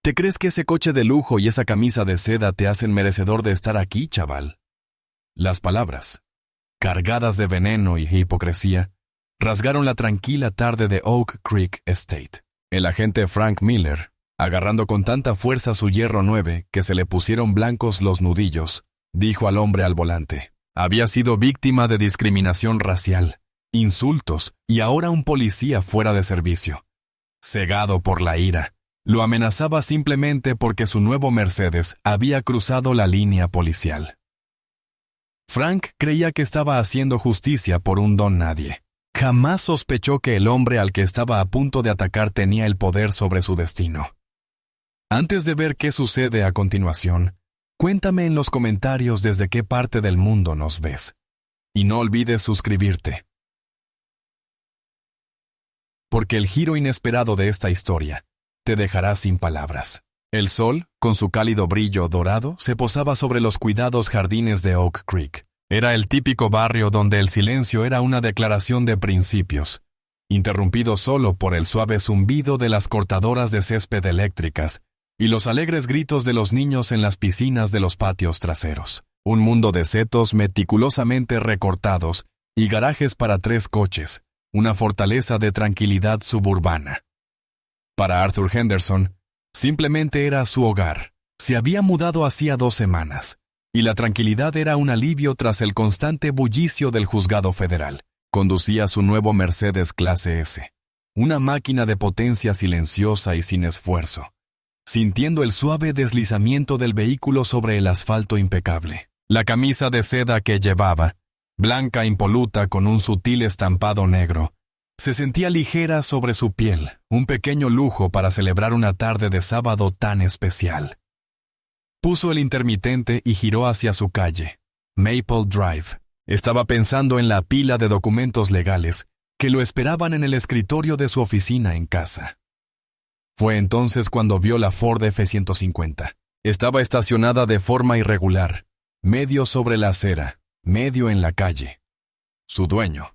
¿Te crees que ese coche de lujo y esa camisa de seda te hacen merecedor de estar aquí, chaval? Las palabras, cargadas de veneno y hipocresía, rasgaron la tranquila tarde de Oak Creek Estate. El agente Frank Miller, agarrando con tanta fuerza su hierro 9 que se le pusieron blancos los nudillos, dijo al hombre al volante. Había sido víctima de discriminación racial, insultos y ahora un policía fuera de servicio. Cegado por la ira, lo amenazaba simplemente porque su nuevo Mercedes había cruzado la línea policial. Frank creía que estaba haciendo justicia por un don nadie. Jamás sospechó que el hombre al que estaba a punto de atacar tenía el poder sobre su destino. Antes de ver qué sucede a continuación, cuéntame en los comentarios desde qué parte del mundo nos ves. Y no olvides suscribirte. Porque el giro inesperado de esta historia te dejará sin palabras. El sol, con su cálido brillo dorado, se posaba sobre los cuidados jardines de Oak Creek. Era el típico barrio donde el silencio era una declaración de principios, interrumpido solo por el suave zumbido de las cortadoras de césped eléctricas y los alegres gritos de los niños en las piscinas de los patios traseros. Un mundo de setos meticulosamente recortados y garajes para 3 coches, una fortaleza de tranquilidad suburbana. Para Arthur Henderson, simplemente era su hogar. Se había mudado hacía 2 semanas, y la tranquilidad era un alivio tras el constante bullicio del juzgado federal. Conducía su nuevo Mercedes Clase S, una máquina de potencia silenciosa y sin esfuerzo, sintiendo el suave deslizamiento del vehículo sobre el asfalto impecable. La camisa de seda que llevaba, blanca impoluta con un sutil estampado negro, se sentía ligera sobre su piel, un pequeño lujo para celebrar una tarde de sábado tan especial. Puso el intermitente y giró hacia su calle, Maple Drive. Estaba pensando en la pila de documentos legales que lo esperaban en el escritorio de su oficina en casa. Fue entonces cuando vio la Ford F-150. Estaba estacionada de forma irregular, medio sobre la acera, medio en la calle. Su dueño,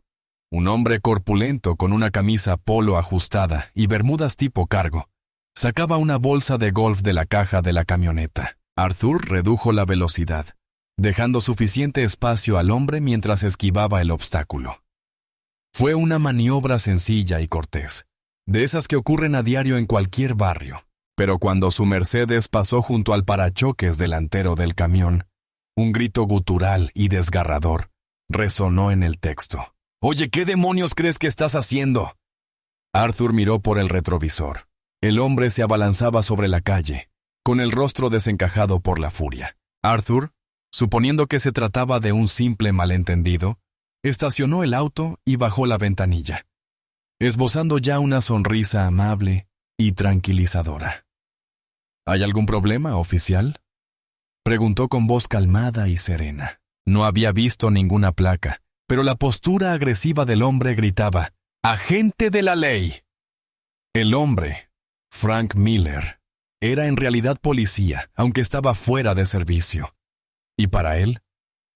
un hombre corpulento con una camisa polo ajustada y bermudas tipo cargo, sacaba una bolsa de golf de la caja de la camioneta. Arthur redujo la velocidad, dejando suficiente espacio al hombre mientras esquivaba el obstáculo. Fue una maniobra sencilla y cortés, de esas que ocurren a diario en cualquier barrio, pero cuando su Mercedes pasó junto al parachoques delantero del camión, un grito gutural y desgarrador resonó en el texto. «Oye, ¿qué demonios crees que estás haciendo?» Arthur miró por el retrovisor. El hombre se abalanzaba sobre la calle, con el rostro desencajado por la furia. Arthur, suponiendo que se trataba de un simple malentendido, estacionó el auto y bajó la ventanilla, esbozando ya una sonrisa amable y tranquilizadora. ¿Hay algún problema, oficial?, preguntó con voz calmada y serena. No había visto ninguna placa, pero la postura agresiva del hombre gritaba: «¡Agente de la ley!». El hombre, Frank Miller, era en realidad policía, aunque estaba fuera de servicio. Y para él,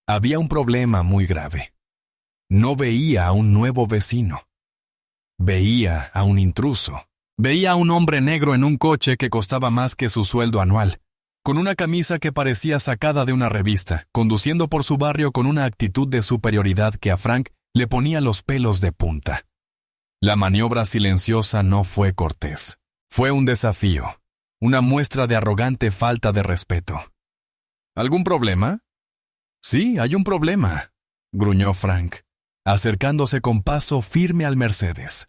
había un problema muy grave. No veía a un nuevo vecino. Veía a un intruso. Veía a un hombre negro en un coche que costaba más que su sueldo anual, con una camisa que parecía sacada de una revista, conduciendo por su barrio con una actitud de superioridad que a Frank le ponía los pelos de punta. La maniobra silenciosa no fue cortés. Fue un desafío, una muestra de arrogante falta de respeto. ¿Algún problema? Sí, hay un problema, gruñó Frank, acercándose con paso firme al Mercedes.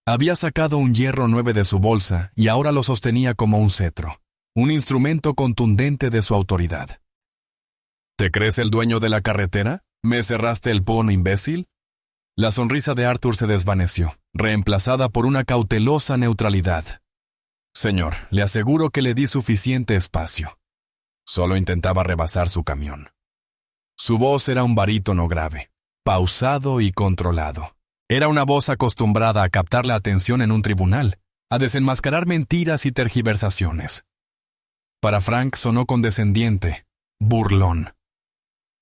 Había sacado un hierro 9 de su bolsa y ahora lo sostenía como un cetro, un instrumento contundente de su autoridad. ¿Te crees el dueño de la carretera? ¿Me cerraste el pono, imbécil? La sonrisa de Arthur se desvaneció, reemplazada por una cautelosa neutralidad. Señor, le aseguro que le di suficiente espacio. Solo intentaba rebasar su camión. Su voz era un barítono grave, pausado y controlado. Era una voz acostumbrada a captar la atención en un tribunal, a desenmascarar mentiras y tergiversaciones. Para Frank sonó condescendiente, burlón.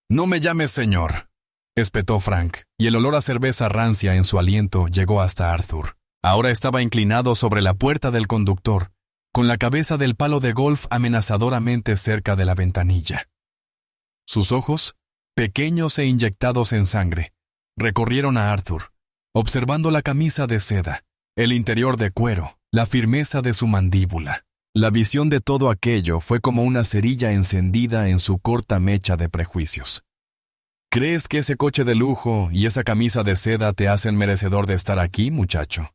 «No me llames señor», espetó Frank, y el olor a cerveza rancia en su aliento llegó hasta Arthur. Ahora estaba inclinado sobre la puerta del conductor, con la cabeza del palo de golf amenazadoramente cerca de la ventanilla. Sus ojos, pequeños e inyectados en sangre, recorrieron a Arthur, observando la camisa de seda, el interior de cuero, la firmeza de su mandíbula. La visión de todo aquello fue como una cerilla encendida en su corta mecha de prejuicios. ¿Crees que ese coche de lujo y esa camisa de seda te hacen merecedor de estar aquí, muchacho?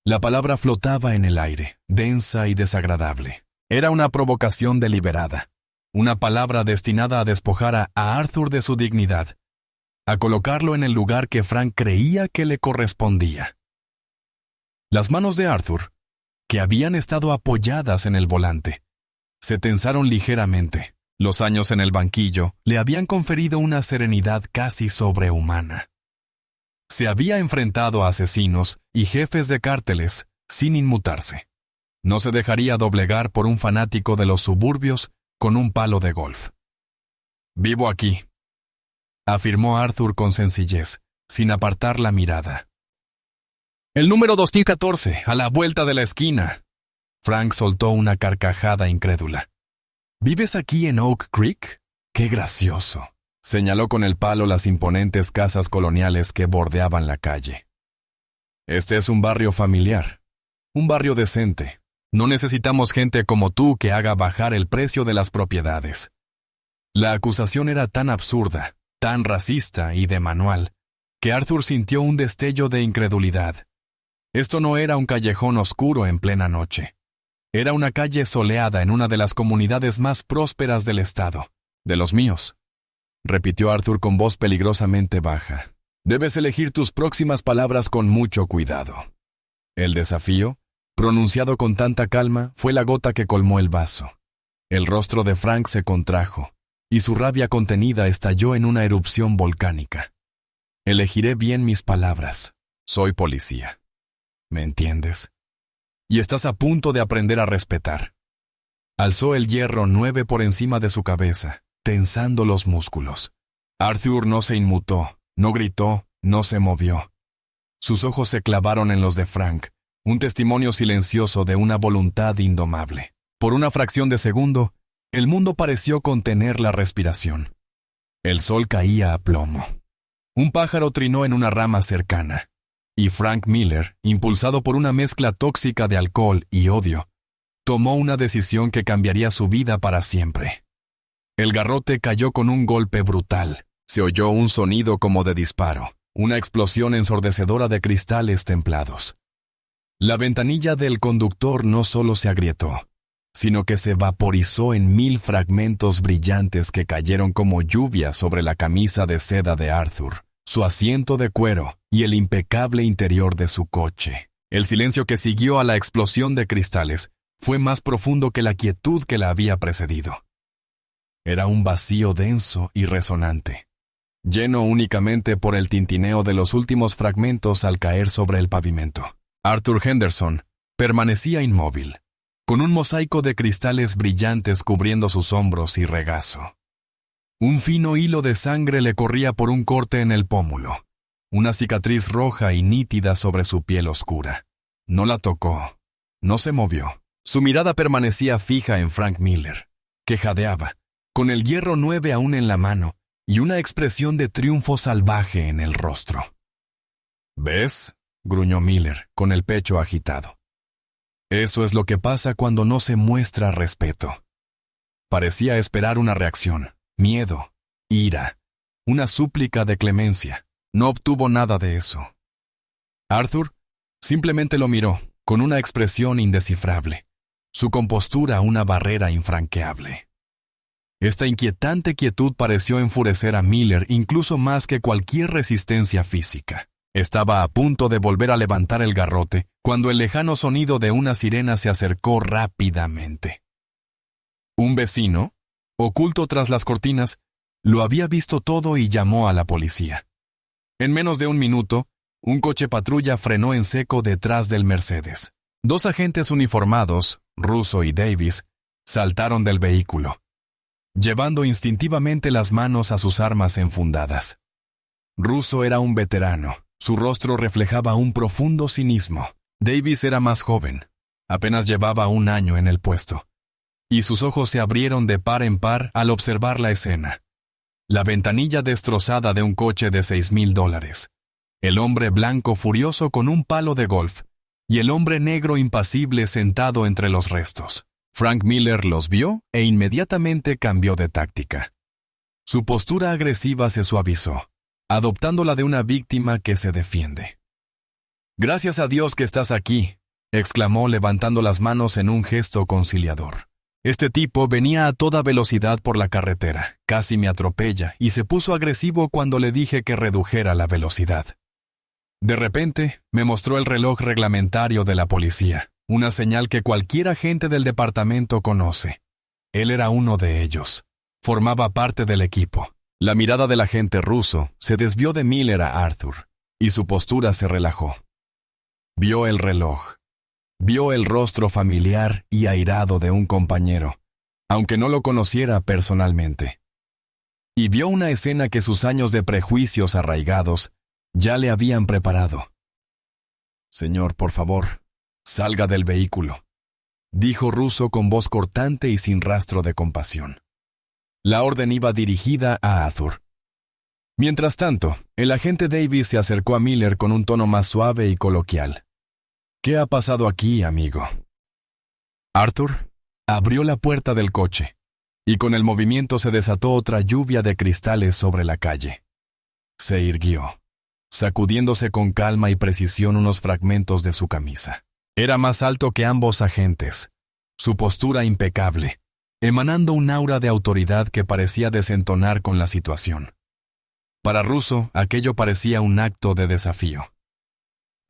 La palabra flotaba en el aire, densa y desagradable. Era una provocación deliberada, una palabra destinada a despojar a Arthur de su dignidad, a colocarlo en el lugar que Frank creía que le correspondía. Las manos de Arthur, que habían estado apoyadas en el volante, se tensaron ligeramente. Los años en el banquillo le habían conferido una serenidad casi sobrehumana. Se había enfrentado a asesinos y jefes de cárteles sin inmutarse. No se dejaría doblegar por un fanático de los suburbios con un palo de golf. «Vivo aquí», afirmó Arthur con sencillez, sin apartar la mirada. «El número 2014, a la vuelta de la esquina». Frank soltó una carcajada incrédula. «¿Vives aquí en Oak Creek? ¡Qué gracioso!», señaló con el palo las imponentes casas coloniales que bordeaban la calle. «Este es un barrio familiar, un barrio decente. No necesitamos gente como tú que haga bajar el precio de las propiedades». La acusación era tan absurda, tan racista y de manual, que Arthur sintió un destello de incredulidad. Esto no era un callejón oscuro en plena noche. Era una calle soleada en una de las comunidades más prósperas del estado. «De los míos», repitió Arthur con voz peligrosamente baja. «Debes elegir tus próximas palabras con mucho cuidado». El desafío, pronunciado con tanta calma, fue la gota que colmó el vaso. El rostro de Frank se contrajo, y su rabia contenida estalló en una erupción volcánica. «Elegiré bien mis palabras. Soy policía. ¿Me entiendes? Y estás a punto de aprender a respetar». Alzó el hierro 9 por encima de su cabeza, tensando los músculos. Arthur no se inmutó, no gritó, no se movió. Sus ojos se clavaron en los de Frank, un testimonio silencioso de una voluntad indomable. Por una fracción de segundo, el mundo pareció contener la respiración. El sol caía a plomo. Un pájaro trinó en una rama cercana, y Frank Miller, impulsado por una mezcla tóxica de alcohol y odio, tomó una decisión que cambiaría su vida para siempre. El garrote cayó con un golpe brutal. Se oyó un sonido como de disparo, una explosión ensordecedora de cristales templados. La ventanilla del conductor no solo se agrietó, sino que se vaporizó en 1000 fragmentos brillantes que cayeron como lluvia sobre la camisa de seda de Arthur, su asiento de cuero y el impecable interior de su coche. El silencio que siguió a la explosión de cristales fue más profundo que la quietud que la había precedido. Era un vacío denso y resonante, lleno únicamente por el tintineo de los últimos fragmentos al caer sobre el pavimento. Arthur Henderson permanecía inmóvil, con un mosaico de cristales brillantes cubriendo sus hombros y regazo. Un fino hilo de sangre le corría por un corte en el pómulo, una cicatriz roja y nítida sobre su piel oscura. No la tocó, no se movió. Su mirada permanecía fija en Frank Miller, que jadeaba, con el hierro 9 aún en la mano y una expresión de triunfo salvaje en el rostro. «¿Ves?», gruñó Miller, con el pecho agitado. «Eso es lo que pasa cuando no se muestra respeto». Parecía esperar una reacción, miedo, ira, una súplica de clemencia. No obtuvo nada de eso. Arthur simplemente lo miró, con una expresión indescifrable, su compostura una barrera infranqueable. Esta inquietante quietud pareció enfurecer a Miller incluso más que cualquier resistencia física. Estaba a punto de volver a levantar el garrote cuando el lejano sonido de una sirena se acercó rápidamente. Un vecino, oculto tras las cortinas, lo había visto todo y llamó a la policía. En menos de un minuto, un coche patrulla frenó en seco detrás del Mercedes. 2 agentes uniformados, Russo y Davis, saltaron del vehículo, llevando instintivamente las manos a sus armas enfundadas. Russo era un veterano, su rostro reflejaba un profundo cinismo. Davis era más joven, Apenas llevaba un año en el puesto. Y sus ojos se abrieron de par en par al observar la escena. La ventanilla destrozada de un coche de $6,000. El hombre blanco furioso con un palo de golf. Y el hombre negro impasible sentado entre los restos. Frank Miller los vio e inmediatamente cambió de táctica. Su postura agresiva se suavizó, adoptando la de una víctima que se defiende. «Gracias a Dios que estás aquí», exclamó levantando las manos en un gesto conciliador. «Este tipo venía a toda velocidad por la carretera, casi me atropella y se puso agresivo cuando le dije que redujera la velocidad. De repente, me mostró el reloj reglamentario de la policía, una señal que cualquier agente del departamento conoce. Él era uno de ellos. Formaba parte del equipo. La mirada del agente ruso se desvió de Miller a Arthur, y su postura se relajó. Vio el reloj. Vio el rostro familiar y airado de un compañero, aunque no lo conociera personalmente. Y vio una escena que sus años de prejuicios arraigados ya le habían preparado. «Señor, por favor, salga del vehículo», dijo Russo con voz cortante y sin rastro de compasión. La orden iba dirigida a Arthur. Mientras tanto, el agente Davis se acercó a Miller con un tono más suave y coloquial. «¿Qué ha pasado aquí, amigo?» Arthur abrió la puerta del coche, y con el movimiento se desató otra lluvia de cristales sobre la calle. Se irguió, sacudiéndose con calma y precisión unos fragmentos de su camisa. Era más alto que ambos agentes, su postura impecable, emanando un aura de autoridad que parecía desentonar con la situación. Para Russo, aquello parecía un acto de desafío.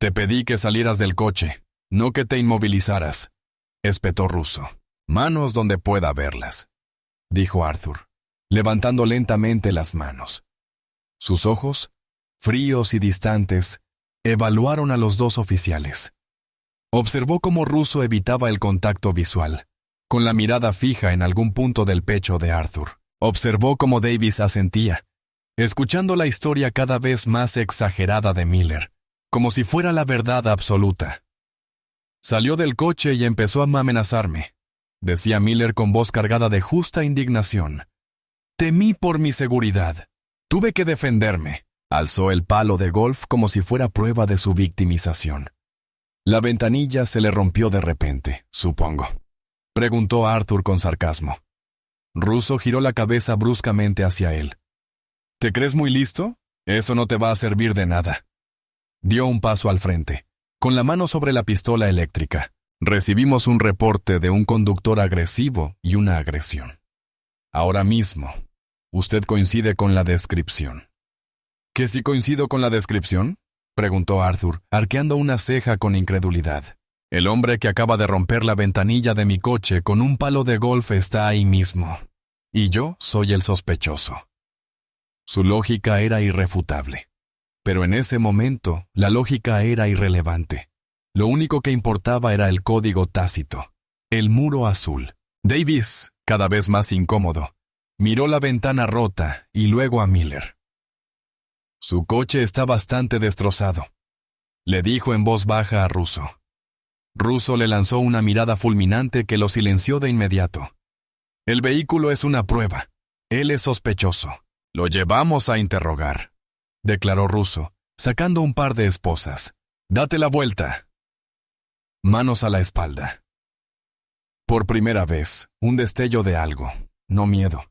«Te pedí que salieras del coche, no que te inmovilizaras», espetó Russo. «Manos donde pueda verlas», dijo Arthur, levantando lentamente las manos. Sus ojos, fríos y distantes, evaluaron a los dos oficiales. Observó cómo Russo evitaba el contacto visual, con la mirada fija en algún punto del pecho de Arthur. Observó cómo Davis asentía, escuchando la historia cada vez más exagerada de Miller, como si fuera la verdad absoluta. «Salió del coche y empezó a amenazarme», decía Miller con voz cargada de justa indignación. «Temí por mi seguridad. Tuve que defenderme». Alzó el palo de golf como si fuera prueba de su victimización. «La ventanilla se le rompió de repente, supongo», preguntó Arthur con sarcasmo. Russo giró la cabeza bruscamente hacia él. «¿Te crees muy listo? Eso no te va a servir de nada». Dio un paso al frente, con la mano sobre la pistola eléctrica. «Recibimos un reporte de un conductor agresivo y una agresión. Ahora mismo, usted coincide con la descripción». «¿Que si coincido con la descripción?», preguntó Arthur, arqueando una ceja con incredulidad. «El hombre que acaba de romper la ventanilla de mi coche con un palo de golf está ahí mismo, y yo soy el sospechoso». Su lógica era irrefutable. Pero en ese momento, la lógica era irrelevante. Lo único que importaba era el código tácito, el muro azul. Davis, cada vez más incómodo, miró la ventana rota y luego a Miller. «Su coche está bastante destrozado», le dijo en voz baja a Russo. Russo le lanzó una mirada fulminante que lo silenció de inmediato. «El vehículo es una prueba. Él es sospechoso. Lo llevamos a interrogar», declaró Russo, sacando un par de esposas. «Date la vuelta». Manos a la espalda. Por primera vez, un destello de algo, no miedo,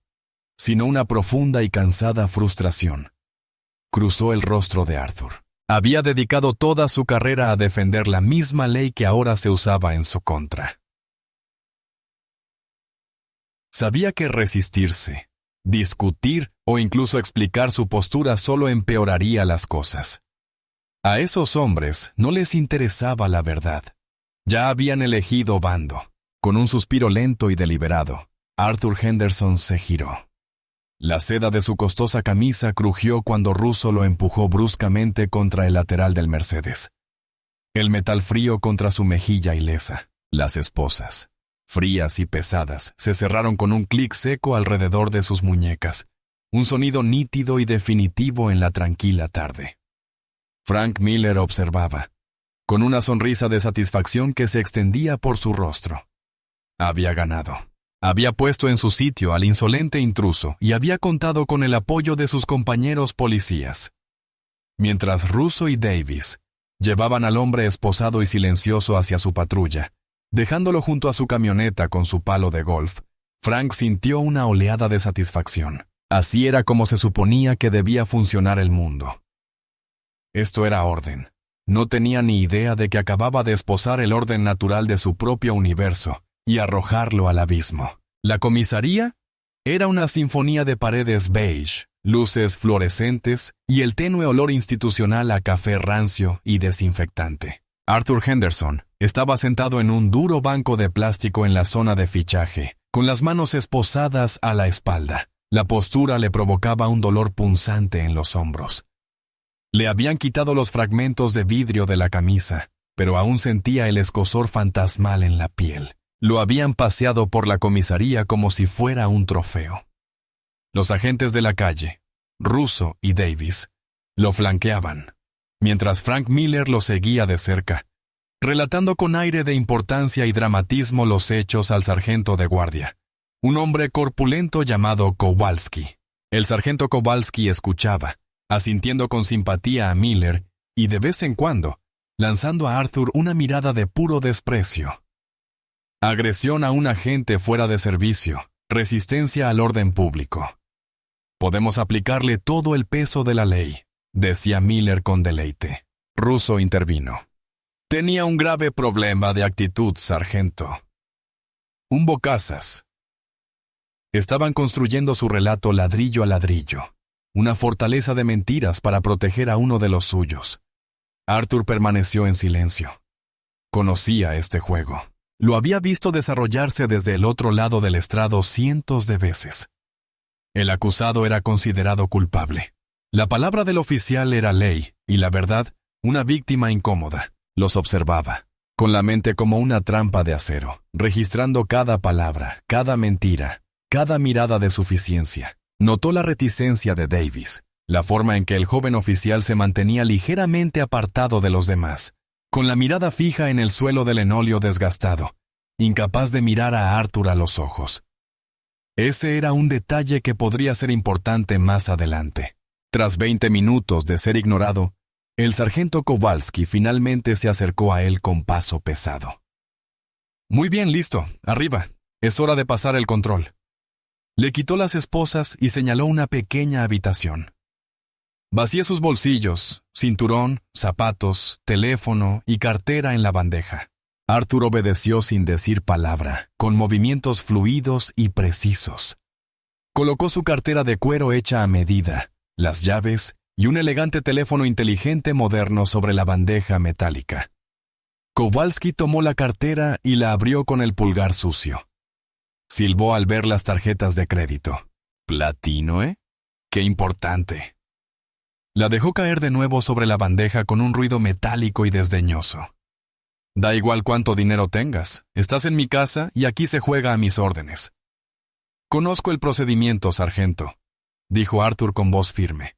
sino una profunda y cansada frustración, cruzó el rostro de Arthur. Había dedicado toda su carrera a defender la misma ley que ahora se usaba en su contra. Sabía que resistirse, discutir o incluso explicar su postura solo empeoraría las cosas. A esos hombres no les interesaba la verdad. Ya habían elegido bando. Con un suspiro lento y deliberado, Arthur Henderson se giró. La seda de su costosa camisa crujió cuando Russo lo empujó bruscamente contra el lateral del Mercedes. El metal frío contra su mejilla ilesa. Las esposas, frías y pesadas, se cerraron con un clic seco alrededor de sus muñecas, un sonido nítido y definitivo en la tranquila tarde. Frank Miller observaba, con una sonrisa de satisfacción que se extendía por su rostro. Había ganado. Había puesto en su sitio al insolente intruso y había contado con el apoyo de sus compañeros policías. Mientras Russo y Davis llevaban al hombre esposado y silencioso hacia su patrulla, dejándolo junto a su camioneta con su palo de golf, Frank sintió una oleada de satisfacción. Así era como se suponía que debía funcionar el mundo. Esto era orden. No tenía ni idea de que acababa de esposar el orden natural de su propio universo y arrojarlo al abismo. La comisaría era una sinfonía de paredes beige, luces fluorescentes y el tenue olor institucional a café rancio y desinfectante. Arthur Henderson estaba sentado en un duro banco de plástico en la zona de fichaje, con las manos esposadas a la espalda. La postura le provocaba un dolor punzante en los hombros. Le habían quitado los fragmentos de vidrio de la camisa, pero aún sentía el escozor fantasmal en la piel. Lo habían paseado por la comisaría como si fuera un trofeo. Los agentes de la calle, Russo y Davis, lo flanqueaban, mientras Frank Miller lo seguía de cerca, relatando con aire de importancia y dramatismo los hechos al sargento de guardia, un hombre corpulento llamado Kowalski. El sargento Kowalski escuchaba, asintiendo con simpatía a Miller y de vez en cuando, lanzando a Arthur una mirada de puro desprecio. Agresión a un agente fuera de servicio, resistencia al orden público. Podemos aplicarle todo el peso de la ley, decía Miller con deleite. Russo intervino. Tenía un grave problema de actitud, sargento. Un bocazas. Estaban construyendo su relato ladrillo a ladrillo, una fortaleza de mentiras para proteger a uno de los suyos. Arthur permaneció en silencio. Conocía este juego. Lo había visto desarrollarse desde el otro lado del estrado cientos de veces. El acusado era considerado culpable. La palabra del oficial era ley, y la verdad, una víctima incómoda. Los observaba, con la mente como una trampa de acero, registrando cada palabra, cada mentira, cada mirada de suficiencia. Notó la reticencia de Davis, la forma en que el joven oficial se mantenía ligeramente apartado de los demás, con la mirada fija en el suelo de linóleo desgastado, incapaz de mirar a Arthur a los ojos. Ese era un detalle que podría ser importante más adelante. Tras 20 minutos de ser ignorado, el sargento Kowalski finalmente se acercó a él con paso pesado. Muy bien, listo, arriba. Es hora de pasar el control. Le quitó las esposas y señaló una pequeña habitación. Vacíe sus bolsillos, cinturón, zapatos, teléfono y cartera en la bandeja. Arthur obedeció sin decir palabra, con movimientos fluidos y precisos. Colocó su cartera de cuero hecha a medida, las llaves y un elegante teléfono inteligente moderno sobre la bandeja metálica. Kowalski tomó la cartera y la abrió con el pulgar sucio. Silbó al ver las tarjetas de crédito. ¿Platino, eh? ¡Qué importante! La dejó caer de nuevo sobre la bandeja con un ruido metálico y desdeñoso. Da igual cuánto dinero tengas. Estás en mi casa y aquí se juega a mis órdenes. Conozco el procedimiento, sargento, dijo Arthur con voz firme.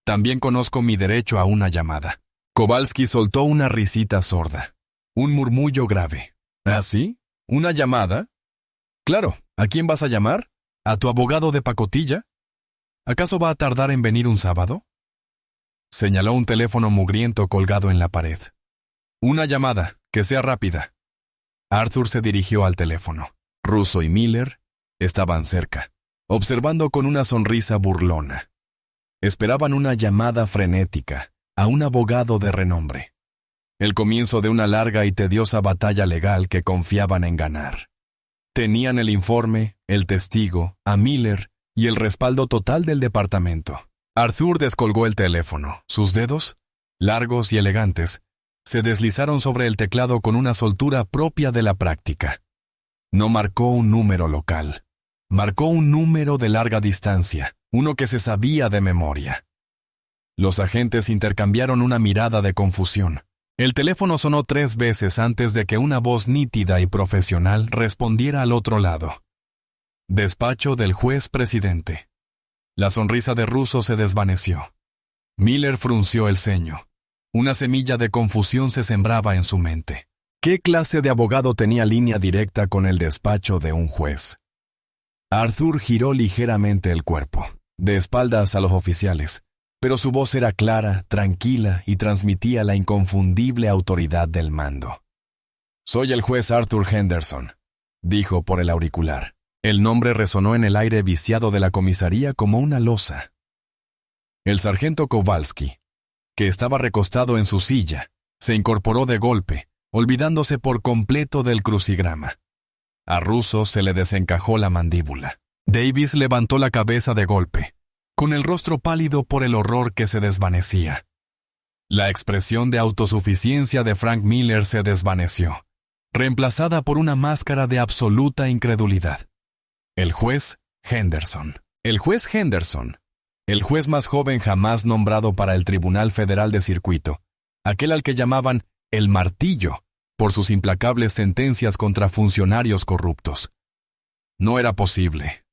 También conozco mi derecho a una llamada. Kowalski soltó una risita sorda. Un murmullo grave. ¿Ah, sí? ¿Una llamada? Claro. ¿A quién vas a llamar? ¿A tu abogado de pacotilla? ¿Acaso va a tardar en venir un sábado? Señaló un teléfono mugriento colgado en la pared. Una llamada, que sea rápida. Arthur se dirigió al teléfono. Russo y Miller estaban cerca, observando con una sonrisa burlona. Esperaban una llamada frenética a un abogado de renombre. El comienzo de una larga y tediosa batalla legal que confiaban en ganar. Tenían el informe, el testigo, a Miller y el respaldo total del departamento. Arthur descolgó el teléfono. Sus dedos, largos y elegantes, se deslizaron sobre el teclado con una soltura propia de la práctica. No marcó un número local. Marcó un número de larga distancia, uno que se sabía de memoria. Los agentes intercambiaron una mirada de confusión. El teléfono sonó 3 veces antes de que una voz nítida y profesional respondiera al otro lado. Despacho del juez presidente. La sonrisa de Russo se desvaneció. Miller frunció el ceño. Una semilla de confusión se sembraba en su mente. ¿Qué clase de abogado tenía línea directa con el despacho de un juez? Arthur giró ligeramente el cuerpo, de espaldas a los oficiales, pero su voz era clara, tranquila y transmitía la inconfundible autoridad del mando. «Soy el juez Arthur Henderson», dijo por el auricular. El nombre resonó en el aire viciado de la comisaría como una losa. El sargento Kowalski, que estaba recostado en su silla, se incorporó de golpe, olvidándose por completo del crucigrama. A Russo se le desencajó la mandíbula. Davis levantó la cabeza de golpe, con el rostro pálido por el horror que se desvanecía. La expresión de autosuficiencia de Frank Miller se desvaneció, reemplazada por una máscara de absoluta incredulidad. El juez Henderson. El juez Henderson, el juez más joven jamás nombrado para el Tribunal Federal de Circuito, aquel al que llamaban el Martillo, por sus implacables sentencias contra funcionarios corruptos. No era posible.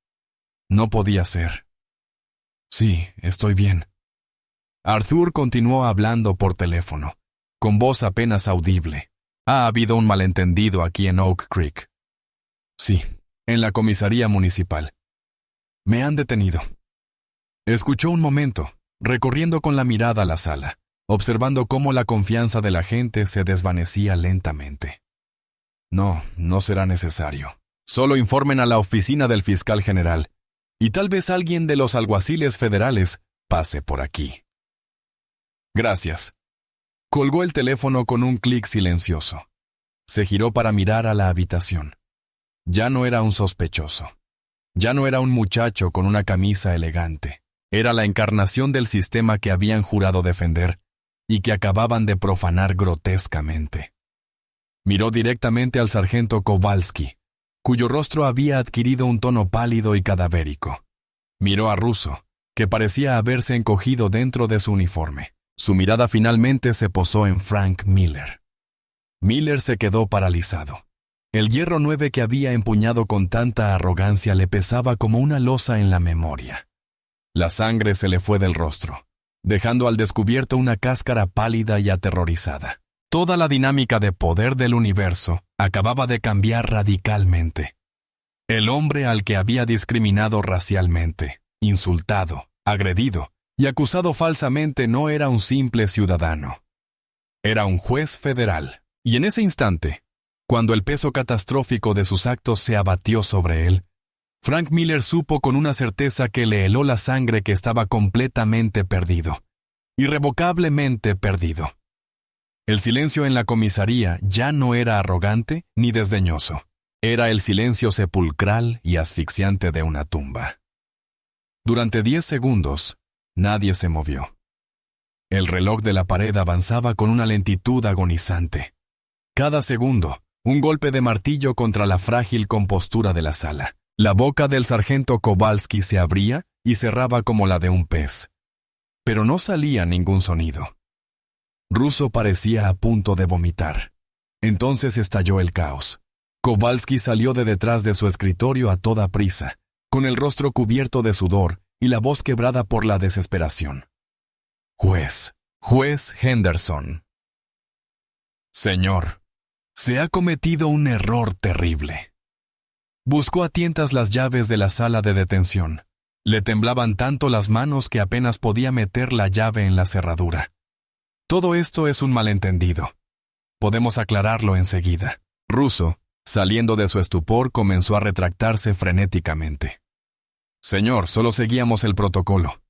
No podía ser. Sí, estoy bien. Arthur continuó hablando por teléfono, con voz apenas audible. Ha habido un malentendido aquí en Oak Creek. Sí, en la comisaría municipal. Me han detenido. Escuchó un momento, recorriendo con la mirada la sala, observando cómo la confianza de la gente se desvanecía lentamente. No será necesario. Solo informen a la oficina del fiscal general, y tal vez alguien de los alguaciles federales pase por aquí. Gracias. Colgó el teléfono con un clic silencioso. Se giró para mirar a la habitación. Ya no era un sospechoso. Ya no era un muchacho con una camisa elegante. Era la encarnación del sistema que habían jurado defender y que acababan de profanar grotescamente. Miró directamente al sargento Kowalski, cuyo rostro había adquirido un tono pálido y cadavérico. Miró a Russo, que parecía haberse encogido dentro de su uniforme. Su mirada finalmente se posó en Frank Miller. Miller se quedó paralizado. El hierro 9 que había empuñado con tanta arrogancia le pesaba como una losa en la memoria. La sangre se le fue del rostro, dejando al descubierto una cáscara pálida y aterrorizada. Toda la dinámica de poder del universo acababa de cambiar radicalmente. El hombre al que había discriminado racialmente, insultado, agredido y acusado falsamente no era un simple ciudadano. Era un juez federal, y en ese instante, cuando el peso catastrófico de sus actos se abatió sobre él, Frank Miller supo con una certeza que le heló la sangre que estaba completamente perdido, irrevocablemente perdido. El silencio en la comisaría ya no era arrogante ni desdeñoso. Era el silencio sepulcral y asfixiante de una tumba. Durante 10 segundos, nadie se movió. El reloj de la pared avanzaba con una lentitud agonizante. Cada segundo, un golpe de martillo contra la frágil compostura de la sala. La boca del sargento Kowalski se abría y cerraba como la de un pez. Pero no salía ningún sonido. Russo parecía a punto de vomitar. Entonces estalló el caos. Kowalski salió de detrás de su escritorio a toda prisa, con el rostro cubierto de sudor y la voz quebrada por la desesperación. Juez Henderson. Señor, se ha cometido un error terrible. Buscó a tientas las llaves de la sala de detención. Le temblaban tanto las manos que apenas podía meter la llave en la cerradura. Todo esto es un malentendido. Podemos aclararlo enseguida. Russo, saliendo de su estupor, comenzó a retractarse frenéticamente. Señor, solo seguíamos el protocolo.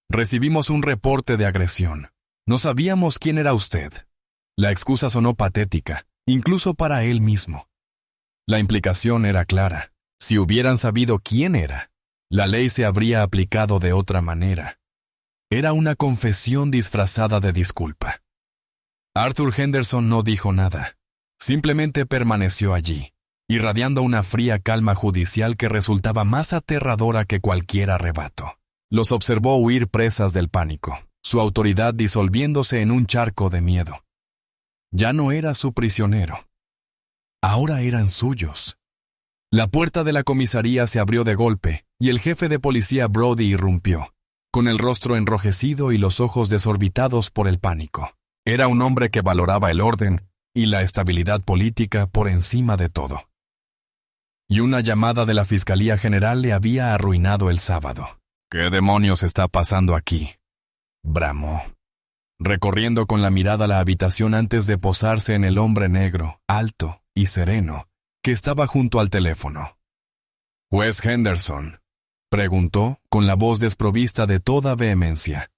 Recibimos un reporte de agresión. No sabíamos quién era usted. La excusa sonó patética, incluso para él mismo. La implicación era clara. Si hubieran sabido quién era, la ley se habría aplicado de otra manera. Era una confesión disfrazada de disculpa. Arthur Henderson no dijo nada. Simplemente permaneció allí, irradiando una fría calma judicial que resultaba más aterradora que cualquier arrebato. Los observó huir presas del pánico, su autoridad disolviéndose en un charco de miedo. Ya no era su prisionero. Ahora eran suyos. La puerta de la comisaría se abrió de golpe y el jefe de policía Brody irrumpió, con el rostro enrojecido y los ojos desorbitados por el pánico. Era un hombre que valoraba el orden y la estabilidad política por encima de todo. Y una llamada de la Fiscalía General le había arruinado el sábado. ¿Qué demonios está pasando aquí?, bramó, recorriendo con la mirada la habitación antes de posarse en el hombre negro, alto y sereno, que estaba junto al teléfono. «¿Juez Henderson?», preguntó con la voz desprovista de toda vehemencia.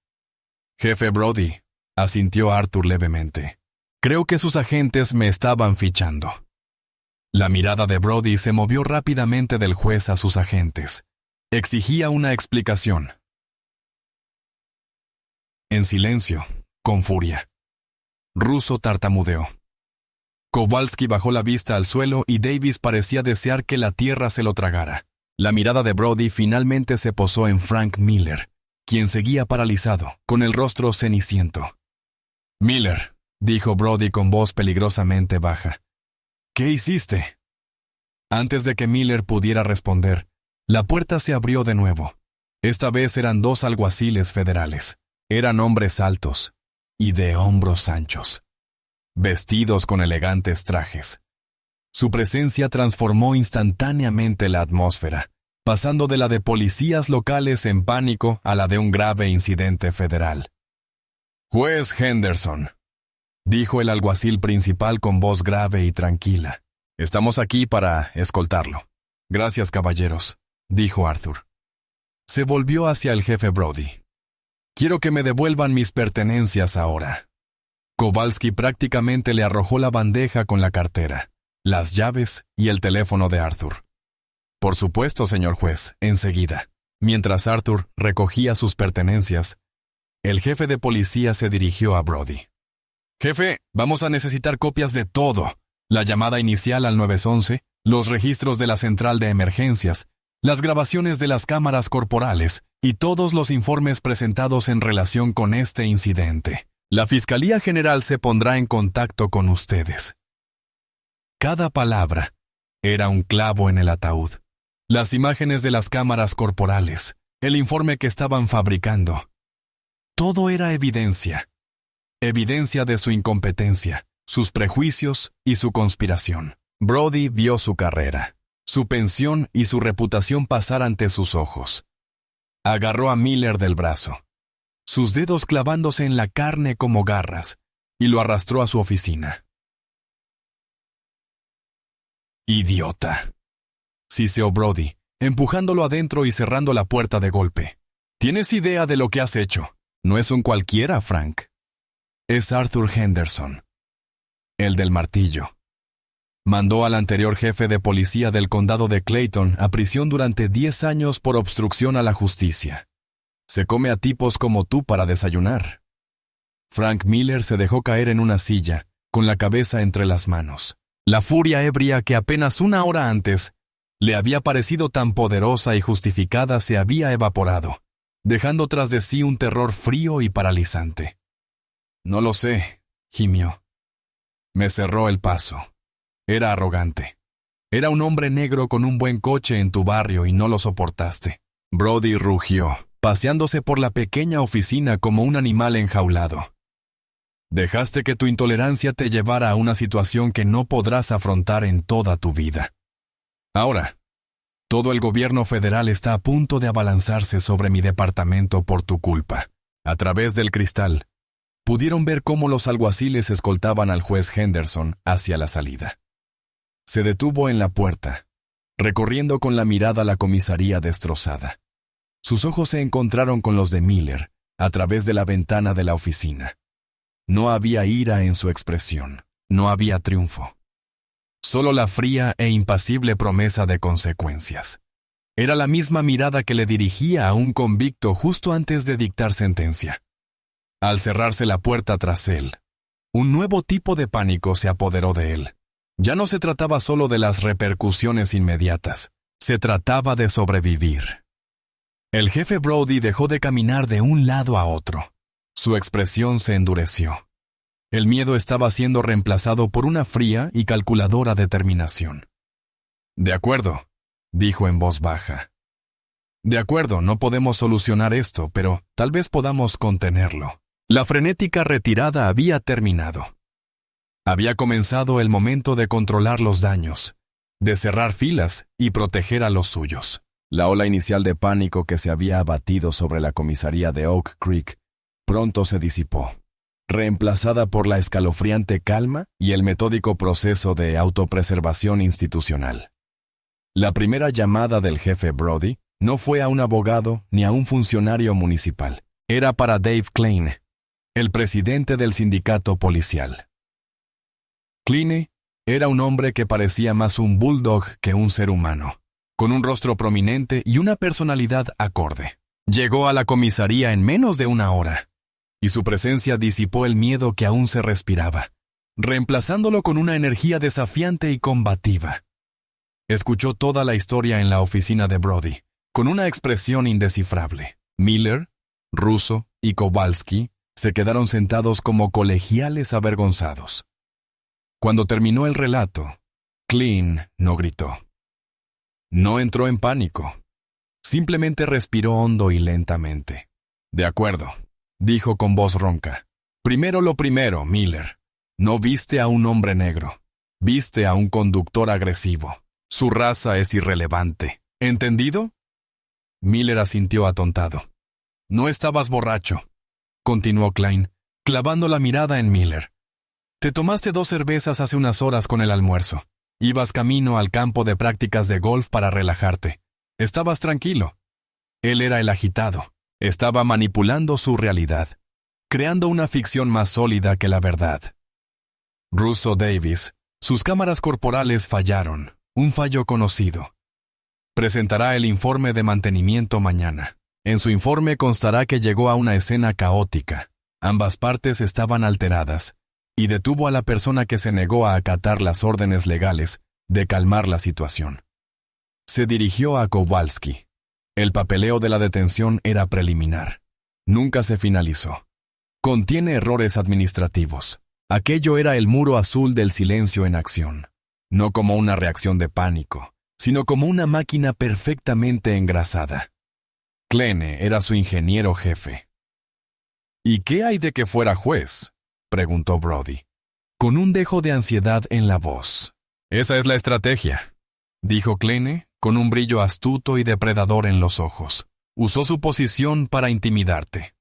«Jefe Brody», asintió Arthur levemente. «Creo que sus agentes me estaban fichando». La mirada de Brody se movió rápidamente del juez a sus agentes. Exigía una explicación. En silencio, con furia. Russo tartamudeó. Kowalski bajó la vista al suelo y Davis parecía desear que la tierra se lo tragara. La mirada de Brody finalmente se posó en Frank Miller, quien seguía paralizado, con el rostro ceniciento. «Miller», dijo Brody con voz peligrosamente baja. «¿Qué hiciste?». Antes de que Miller pudiera responder, la puerta se abrió de nuevo. Esta vez eran 2 alguaciles federales. Eran hombres altos y de hombros anchos, vestidos con elegantes trajes. Su presencia transformó instantáneamente la atmósfera, pasando de la de policías locales en pánico a la de un grave incidente federal. «Juez Henderson», dijo el alguacil principal con voz grave y tranquila. «Estamos aquí para escoltarlo». «Gracias, caballeros», dijo Arthur. Se volvió hacia el jefe Brody. «Quiero que me devuelvan mis pertenencias ahora». Kowalski prácticamente le arrojó la bandeja con la cartera, las llaves y el teléfono de Arthur. «Por supuesto, señor juez, enseguida». Mientras Arthur recogía sus pertenencias, el jefe de policía se dirigió a Brody. «Jefe, vamos a necesitar copias de todo. La llamada inicial al 911, los registros de la central de emergencias, las grabaciones de las cámaras corporales y todos los informes presentados en relación con este incidente. La Fiscalía General se pondrá en contacto con ustedes». Cada palabra era un clavo en el ataúd. Las imágenes de las cámaras corporales, el informe que estaban fabricando. Todo era evidencia. Evidencia de su incompetencia, sus prejuicios y su conspiración. Brody vio su carrera, su pensión y su reputación pasar ante sus ojos. Agarró a Miller del brazo, sus dedos clavándose en la carne como garras, y lo arrastró a su oficina. «Idiota», siseó Brody, empujándolo adentro y cerrando la puerta de golpe. «¿Tienes idea de lo que has hecho? No es un cualquiera, Frank. Es Arthur Henderson, el del martillo. Mandó al anterior jefe de policía del condado de Clayton a prisión durante 10 años por obstrucción a la justicia. Se come a tipos como tú para desayunar». Frank Miller se dejó caer en una silla, con la cabeza entre las manos. La furia ebria que apenas 1 hora antes le había parecido tan poderosa y justificada se había evaporado, dejando tras de sí un terror frío y paralizante. «No lo sé», gimió. Me cerró el paso. Era arrogante. Era un hombre negro con un buen coche en tu barrio y no lo soportaste. Brody rugió, paseándose por la pequeña oficina como un animal enjaulado. Dejaste que tu intolerancia te llevara a una situación que no podrás afrontar en toda tu vida. Ahora, todo el gobierno federal está a punto de abalanzarse sobre mi departamento por tu culpa. A través del cristal, pudieron ver cómo los alguaciles escoltaban al juez Henderson hacia la salida. Se detuvo en la puerta, recorriendo con la mirada la comisaría destrozada. Sus ojos se encontraron con los de Miller a través de la ventana de la oficina. No había ira en su expresión, no había triunfo. Solo la fría e impasible promesa de consecuencias. Era la misma mirada que le dirigía a un convicto justo antes de dictar sentencia. Al cerrarse la puerta tras él, un nuevo tipo de pánico se apoderó de él. Ya no se trataba solo de las repercusiones inmediatas, se trataba de sobrevivir. El jefe Brody dejó de caminar de un lado a otro. Su expresión se endureció. El miedo estaba siendo reemplazado por una fría y calculadora determinación. «De acuerdo», dijo en voz baja. «De acuerdo, no podemos solucionar esto, pero tal vez podamos contenerlo. La frenética retirada había terminado. Había comenzado el momento de controlar los daños, de cerrar filas y proteger a los suyos. La ola inicial de pánico que se había abatido sobre la comisaría de Oak Creek pronto se disipó, reemplazada por la escalofriante calma y el metódico proceso de autopreservación institucional. La primera llamada del jefe Brody no fue a un abogado ni a un funcionario municipal. Era para Dave Kleine, el presidente del sindicato policial. Kleine era un hombre que parecía más un bulldog que un ser humano, con un rostro prominente y una personalidad acorde. Llegó a la comisaría en menos de una hora, y su presencia disipó el miedo que aún se respiraba, reemplazándolo con una energía desafiante y combativa. Escuchó toda la historia en la oficina de Brody, con una expresión indescifrable. Miller, Russo y Kowalski se quedaron sentados como colegiales avergonzados. Cuando terminó el relato, Kleine no gritó. No entró en pánico. Simplemente respiró hondo y lentamente. «De acuerdo», dijo con voz ronca. «Primero lo primero, Miller. No viste a un hombre negro. Viste a un conductor agresivo. Su raza es irrelevante. ¿Entendido?» Miller asintió atontado. «No estabas borracho», continuó Kleine, clavando la mirada en Miller. «Te tomaste 2 cervezas hace unas horas con el almuerzo. Ibas camino al campo de prácticas de golf para relajarte. Estabas tranquilo. Él era el agitado. Estaba manipulando su realidad, creando una ficción más sólida que la verdad». Russo Davis, sus cámaras corporales fallaron, un fallo conocido. Presentará el informe de mantenimiento mañana. En su informe constará que llegó a una escena caótica. Ambas partes estaban alteradas, y detuvo a la persona que se negó a acatar las órdenes legales de calmar la situación. Se dirigió a Kowalski. El papeleo de la detención era preliminar. Nunca se finalizó. Contiene errores administrativos. Aquello era el muro azul del silencio en acción. No como una reacción de pánico, sino como una máquina perfectamente engrasada. Kleine era su ingeniero jefe. «¿Y qué hay de que fuera juez?», preguntó Brody, con un dejo de ansiedad en la voz. «Esa es la estrategia», dijo Kleine, con un brillo astuto y depredador en los ojos. «Usó su posición para intimidarte.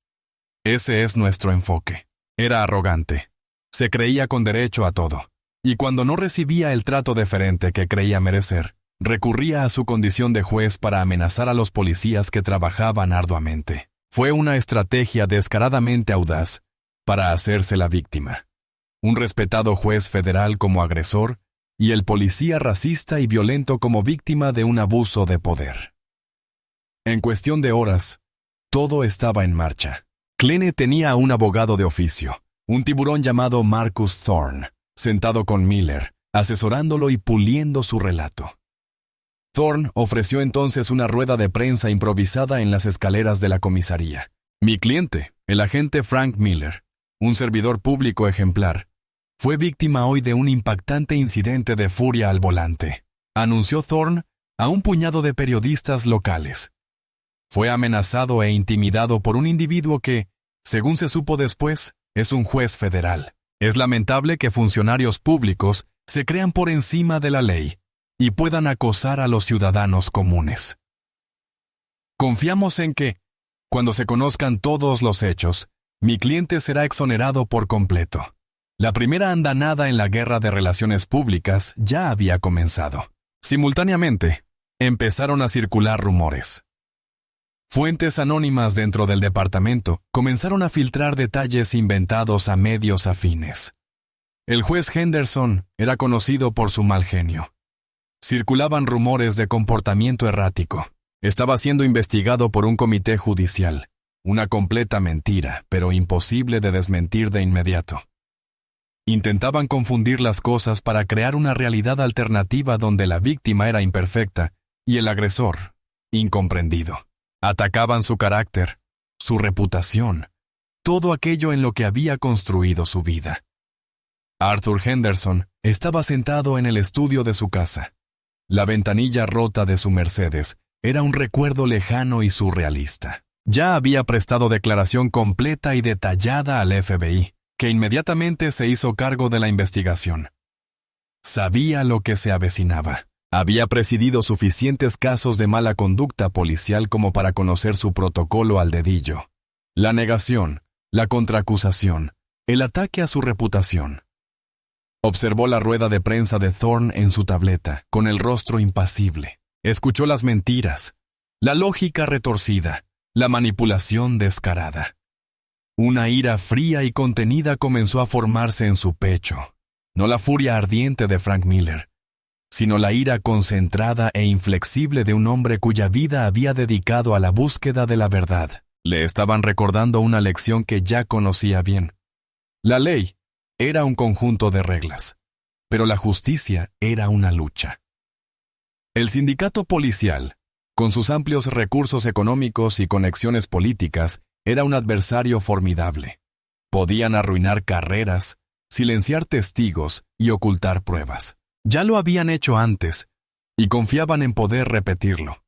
Ese es nuestro enfoque». Era arrogante. Se creía con derecho a todo. Y cuando no recibía el trato deferente que creía merecer, recurría a su condición de juez para amenazar a los policías que trabajaban arduamente. Fue una estrategia descaradamente audaz para hacerse la víctima. Un respetado juez federal como agresor y el policía racista y violento como víctima de un abuso de poder. En cuestión de horas, todo estaba en marcha. Kleine tenía a un abogado de oficio, un tiburón llamado Marcus Thorne, sentado con Miller, asesorándolo y puliendo su relato. Thorne ofreció entonces una rueda de prensa improvisada en las escaleras de la comisaría. «Mi cliente, el agente Frank Miller, un servidor público ejemplar, fue víctima hoy de un impactante incidente de furia al volante», anunció Thorne a un puñado de periodistas locales. Fue amenazado e intimidado por un individuo que, según se supo después, es un juez federal. Es lamentable que funcionarios públicos se crean por encima de la ley y puedan acosar a los ciudadanos comunes. Confiamos en que, cuando se conozcan todos los hechos, mi cliente será exonerado por completo. La primera andanada en la guerra de relaciones públicas ya había comenzado. Simultáneamente, empezaron a circular rumores. Fuentes anónimas dentro del departamento comenzaron a filtrar detalles inventados a medios afines. El juez Henderson era conocido por su mal genio. Circulaban rumores de comportamiento errático. Estaba siendo investigado por un comité judicial. Una completa mentira, pero imposible de desmentir de inmediato. Intentaban confundir las cosas para crear una realidad alternativa donde la víctima era imperfecta y el agresor, incomprendido. Atacaban su carácter, su reputación, todo aquello en lo que había construido su vida. Arthur Henderson estaba sentado en el estudio de su casa. La ventanilla rota de su Mercedes era un recuerdo lejano y surrealista. Ya había prestado declaración completa y detallada al FBI, que inmediatamente se hizo cargo de la investigación. Sabía lo que se avecinaba. Había presidido suficientes casos de mala conducta policial como para conocer su protocolo al dedillo. La negación, la contraacusación, el ataque a su reputación. Observó la rueda de prensa de Thorne en su tableta, con el rostro impasible. Escuchó las mentiras, la lógica retorcida, la manipulación descarada. Una ira fría y contenida comenzó a formarse en su pecho. No la furia ardiente de Frank Miller, sino la ira concentrada e inflexible de un hombre cuya vida había dedicado a la búsqueda de la verdad. Le estaban recordando una lección que ya conocía bien. La ley era un conjunto de reglas, pero la justicia era una lucha. El sindicato policial, con sus amplios recursos económicos y conexiones políticas, era un adversario formidable. Podían arruinar carreras, silenciar testigos y ocultar pruebas. Ya lo habían hecho antes, y confiaban en poder repetirlo.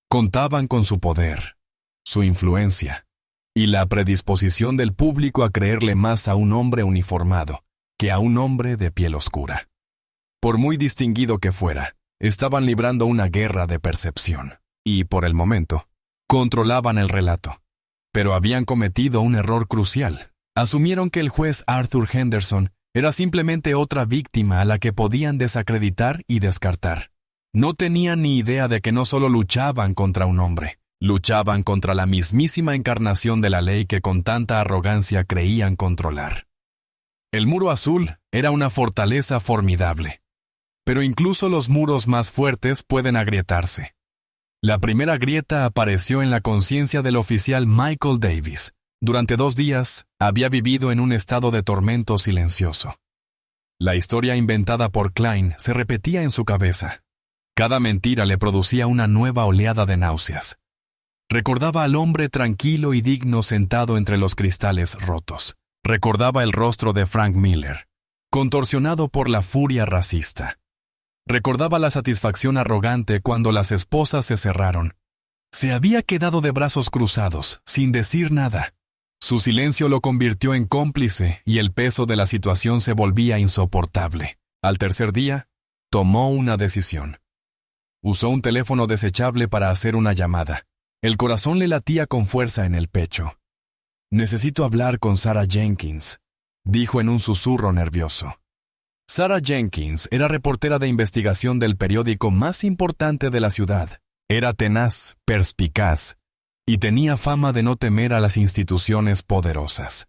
Contaban con su poder, su influencia, y la predisposición del público a creerle más a un hombre uniformado que a un hombre de piel oscura. Por muy distinguido que fuera, estaban librando una guerra de percepción, y, por el momento, controlaban el relato. Pero habían cometido un error crucial. Asumieron que el juez Arthur Henderson era simplemente otra víctima a la que podían desacreditar y descartar. No tenían ni idea de que no solo luchaban contra un hombre, luchaban contra la mismísima encarnación de la ley que con tanta arrogancia creían controlar. El muro azul era una fortaleza formidable, pero incluso los muros más fuertes pueden agrietarse. La primera grieta apareció en la conciencia del oficial Michael Davis. Durante 2 días, había vivido en un estado de tormento silencioso. La historia inventada por Klein se repetía en su cabeza. Cada mentira le producía una nueva oleada de náuseas. Recordaba al hombre tranquilo y digno sentado entre los cristales rotos. Recordaba el rostro de Frank Miller, contorsionado por la furia racista. Recordaba la satisfacción arrogante cuando las esposas se cerraron. Se había quedado de brazos cruzados, sin decir nada. Su silencio lo convirtió en cómplice y el peso de la situación se volvía insoportable. Al tercer día, tomó una decisión. Usó un teléfono desechable para hacer una llamada. El corazón le latía con fuerza en el pecho. «Necesito hablar con Sarah Jenkins», dijo en un susurro nervioso. Sarah Jenkins era reportera de investigación del periódico más importante de la ciudad. Era tenaz, perspicaz, y tenía fama de no temer a las instituciones poderosas.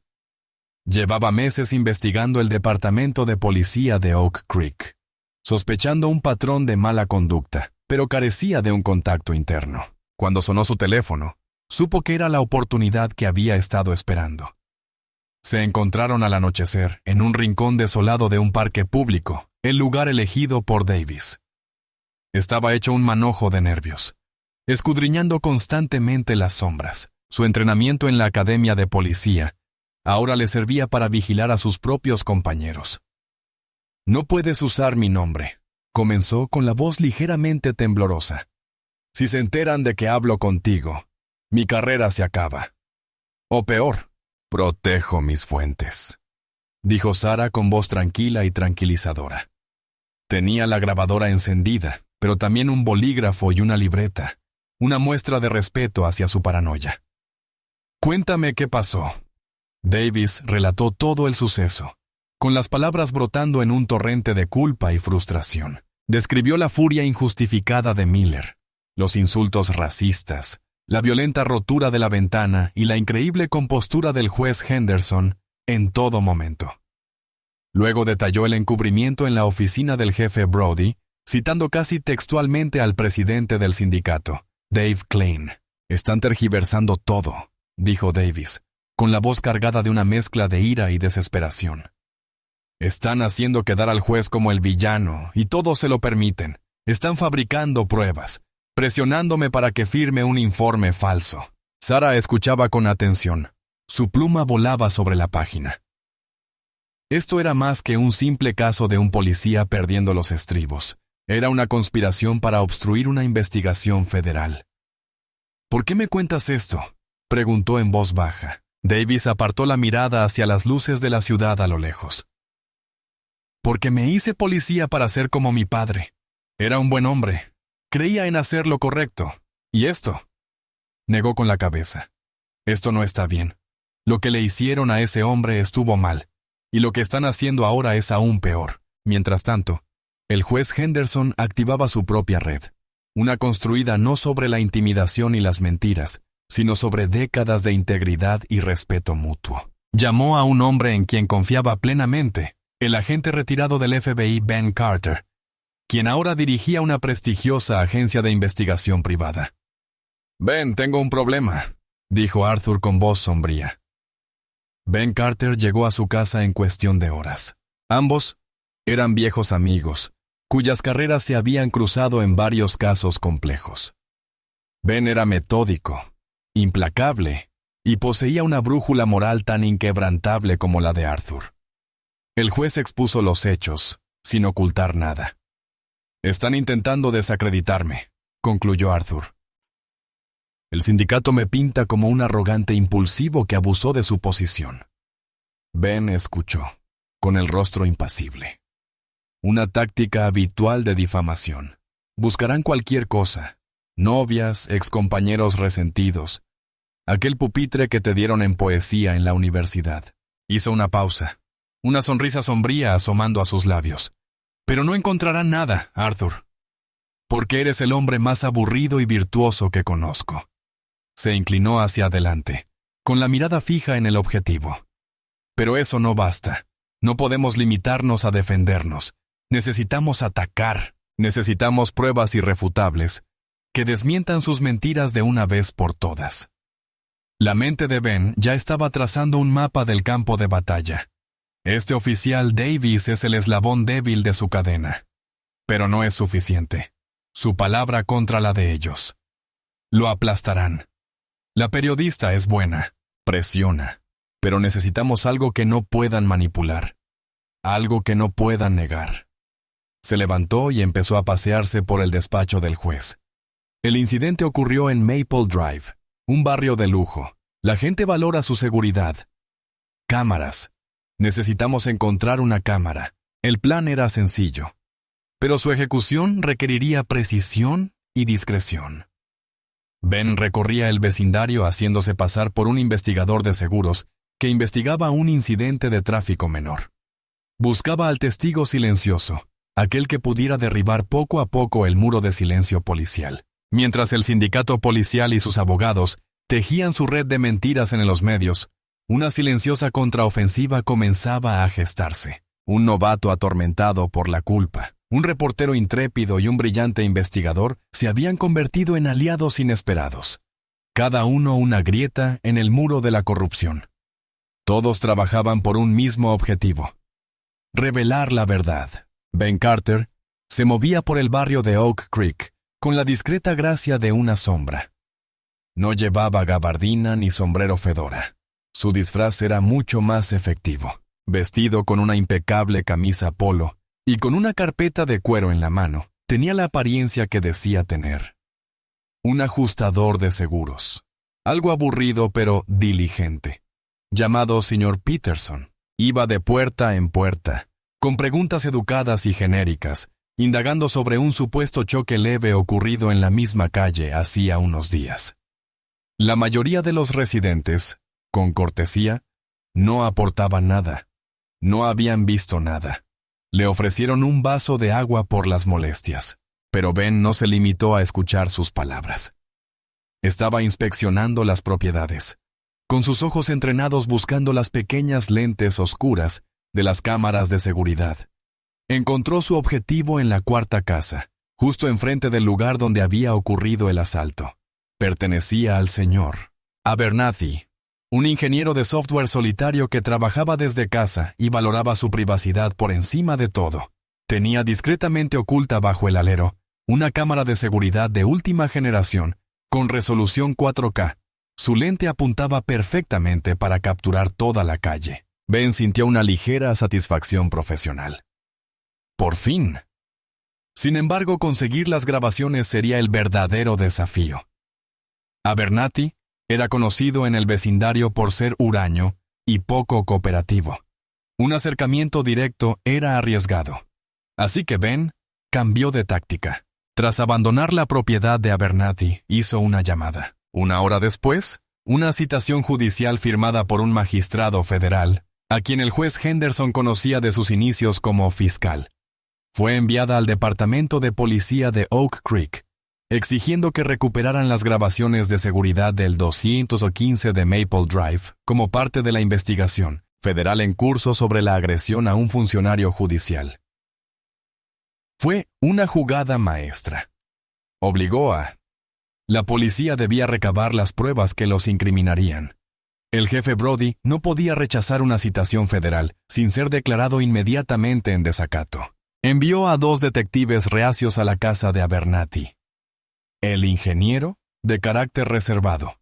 Llevaba meses investigando el departamento de policía de Oak Creek, sospechando un patrón de mala conducta, pero carecía de un contacto interno. Cuando sonó su teléfono, supo que era la oportunidad que había estado esperando. Se encontraron al anochecer en un rincón desolado de un parque público, el lugar elegido por Davis. Estaba hecho un manojo de nervios, escudriñando constantemente las sombras. Su entrenamiento en la academia de policía ahora le servía para vigilar a sus propios compañeros. «No puedes usar mi nombre», comenzó con la voz ligeramente temblorosa. «Si se enteran de que hablo contigo, mi carrera se acaba. O peor, protejo mis fuentes», dijo Sarah con voz tranquila y tranquilizadora. Tenía la grabadora encendida, pero también un bolígrafo y una libreta, una muestra de respeto hacia su paranoia. «Cuéntame qué pasó». Davis relató todo el suceso, con las palabras brotando en un torrente de culpa y frustración. Describió la furia injustificada de Miller, los insultos racistas, la violenta rotura de la ventana y la increíble compostura del juez Henderson en todo momento. Luego detalló el encubrimiento en la oficina del jefe Brody, citando casi textualmente al presidente del sindicato, Dave Klein. «Están tergiversando todo», dijo Davis, con la voz cargada de una mezcla de ira y desesperación. «Están haciendo quedar al juez como el villano, y todos se lo permiten. Están fabricando pruebas, presionándome para que firme un informe falso». Sarah escuchaba con atención. Su pluma volaba sobre la página. Esto era más que un simple caso de un policía perdiendo los estribos. Era una conspiración para obstruir una investigación federal. «¿Por qué me cuentas esto?», preguntó en voz baja. Davis apartó la mirada hacia las luces de la ciudad a lo lejos. Porque me hice policía para ser como mi padre. Era un buen hombre. Creía en hacer lo correcto. ¿Y esto? Negó con la cabeza. Esto no está bien. Lo que le hicieron a ese hombre estuvo mal. Y lo que están haciendo ahora es aún peor. Mientras tanto, el juez Henderson activaba su propia red. Una construida no sobre la intimidación y las mentiras, sino sobre décadas de integridad y respeto mutuo. Llamó a un hombre en quien confiaba plenamente, el agente retirado del FBI Ben Carter, quien ahora dirigía una prestigiosa agencia de investigación privada. «Ben, tengo un problema», dijo Arthur con voz sombría. Ben Carter llegó a su casa en cuestión de horas. Ambos eran viejos amigos, cuyas carreras se habían cruzado en varios casos complejos. Ben era metódico, implacable, y poseía una brújula moral tan inquebrantable como la de Arthur. El juez expuso los hechos, sin ocultar nada. «Están intentando desacreditarme», concluyó Arthur. «El sindicato me pinta como un arrogante impulsivo que abusó de su posición». Ben escuchó, con el rostro impasible. Una táctica habitual de difamación. Buscarán cualquier cosa. Novias, excompañeros resentidos. Aquel pupitre que te dieron en poesía en la universidad. Hizo una pausa, una sonrisa sombría asomando a sus labios. «Pero no encontrarán nada, Arthur. Porque eres el hombre más aburrido y virtuoso que conozco». Se inclinó hacia adelante, con la mirada fija en el objetivo. «Pero eso no basta. No podemos limitarnos a defendernos. Necesitamos atacar. Necesitamos pruebas irrefutables que desmientan sus mentiras de una vez por todas». La mente de Ben ya estaba trazando un mapa del campo de batalla. Este oficial Davis es el eslabón débil de su cadena. Pero no es suficiente. Su palabra contra la de ellos. Lo aplastarán. La periodista es buena, presiona, pero necesitamos algo que no puedan manipular. Algo que no puedan negar. Se levantó y empezó a pasearse por el despacho del juez. El incidente ocurrió en Maple Drive, un barrio de lujo. La gente valora su seguridad. Cámaras. Necesitamos encontrar una cámara. El plan era sencillo, pero su ejecución requeriría precisión y discreción. Ben recorría el vecindario haciéndose pasar por un investigador de seguros que investigaba un incidente de tráfico menor. Buscaba al testigo silencioso, aquel que pudiera derribar poco a poco el muro de silencio policial, mientras el sindicato policial y sus abogados tejían su red de mentiras en los medios. Una silenciosa contraofensiva comenzaba a gestarse. Un novato atormentado por la culpa, un reportero intrépido y un brillante investigador se habían convertido en aliados inesperados. Cada uno una grieta en el muro de la corrupción. Todos trabajaban por un mismo objetivo: revelar la verdad. Ben Carter se movía por el barrio de Oak Creek con la discreta gracia de una sombra. No llevaba gabardina ni sombrero fedora. Su disfraz era mucho más efectivo. Vestido con una impecable camisa polo y con una carpeta de cuero en la mano, tenía la apariencia que decía tener. Un ajustador de seguros. Algo aburrido pero diligente. Llamado señor Peterson. Iba de puerta en puerta, con preguntas educadas y genéricas, indagando sobre un supuesto choque leve ocurrido en la misma calle hacía unos días. La mayoría de los residentes, con cortesía, no aportaban nada. No habían visto nada. Le ofrecieron un vaso de agua por las molestias, pero Ben no se limitó a escuchar sus palabras. Estaba inspeccionando las propiedades, con sus ojos entrenados buscando las pequeñas lentes oscuras de las cámaras de seguridad. Encontró su objetivo en la cuarta casa, justo enfrente del lugar donde había ocurrido el asalto. Pertenecía al señor Abernathy, un ingeniero de software solitario que trabajaba desde casa y valoraba su privacidad por encima de todo. Tenía discretamente oculta bajo el alero una cámara de seguridad de última generación con resolución 4K. Su lente apuntaba perfectamente para capturar toda la calle. Ben sintió una ligera satisfacción profesional. Por fin. Sin embargo, conseguir las grabaciones sería el verdadero desafío. Abernathy Era conocido en el vecindario por ser huraño y poco cooperativo. Un acercamiento directo era arriesgado. Así que Ben cambió de táctica. Tras abandonar la propiedad de Abernathy, hizo una llamada. Una hora después, una citación judicial firmada por un magistrado federal, a quien el juez Henderson conocía de sus inicios como fiscal, fue enviada al Departamento de Policía de Oak Creek, exigiendo que recuperaran las grabaciones de seguridad del 215 de Maple Drive como parte de la investigación federal en curso sobre la agresión a un funcionario judicial. Fue una jugada maestra. La policía debía recabar las pruebas que los incriminarían. El jefe Brody no podía rechazar una citación federal sin ser declarado inmediatamente en desacato. Envió a 2 detectives reacios a la casa de Abernathy. El ingeniero, de carácter reservado,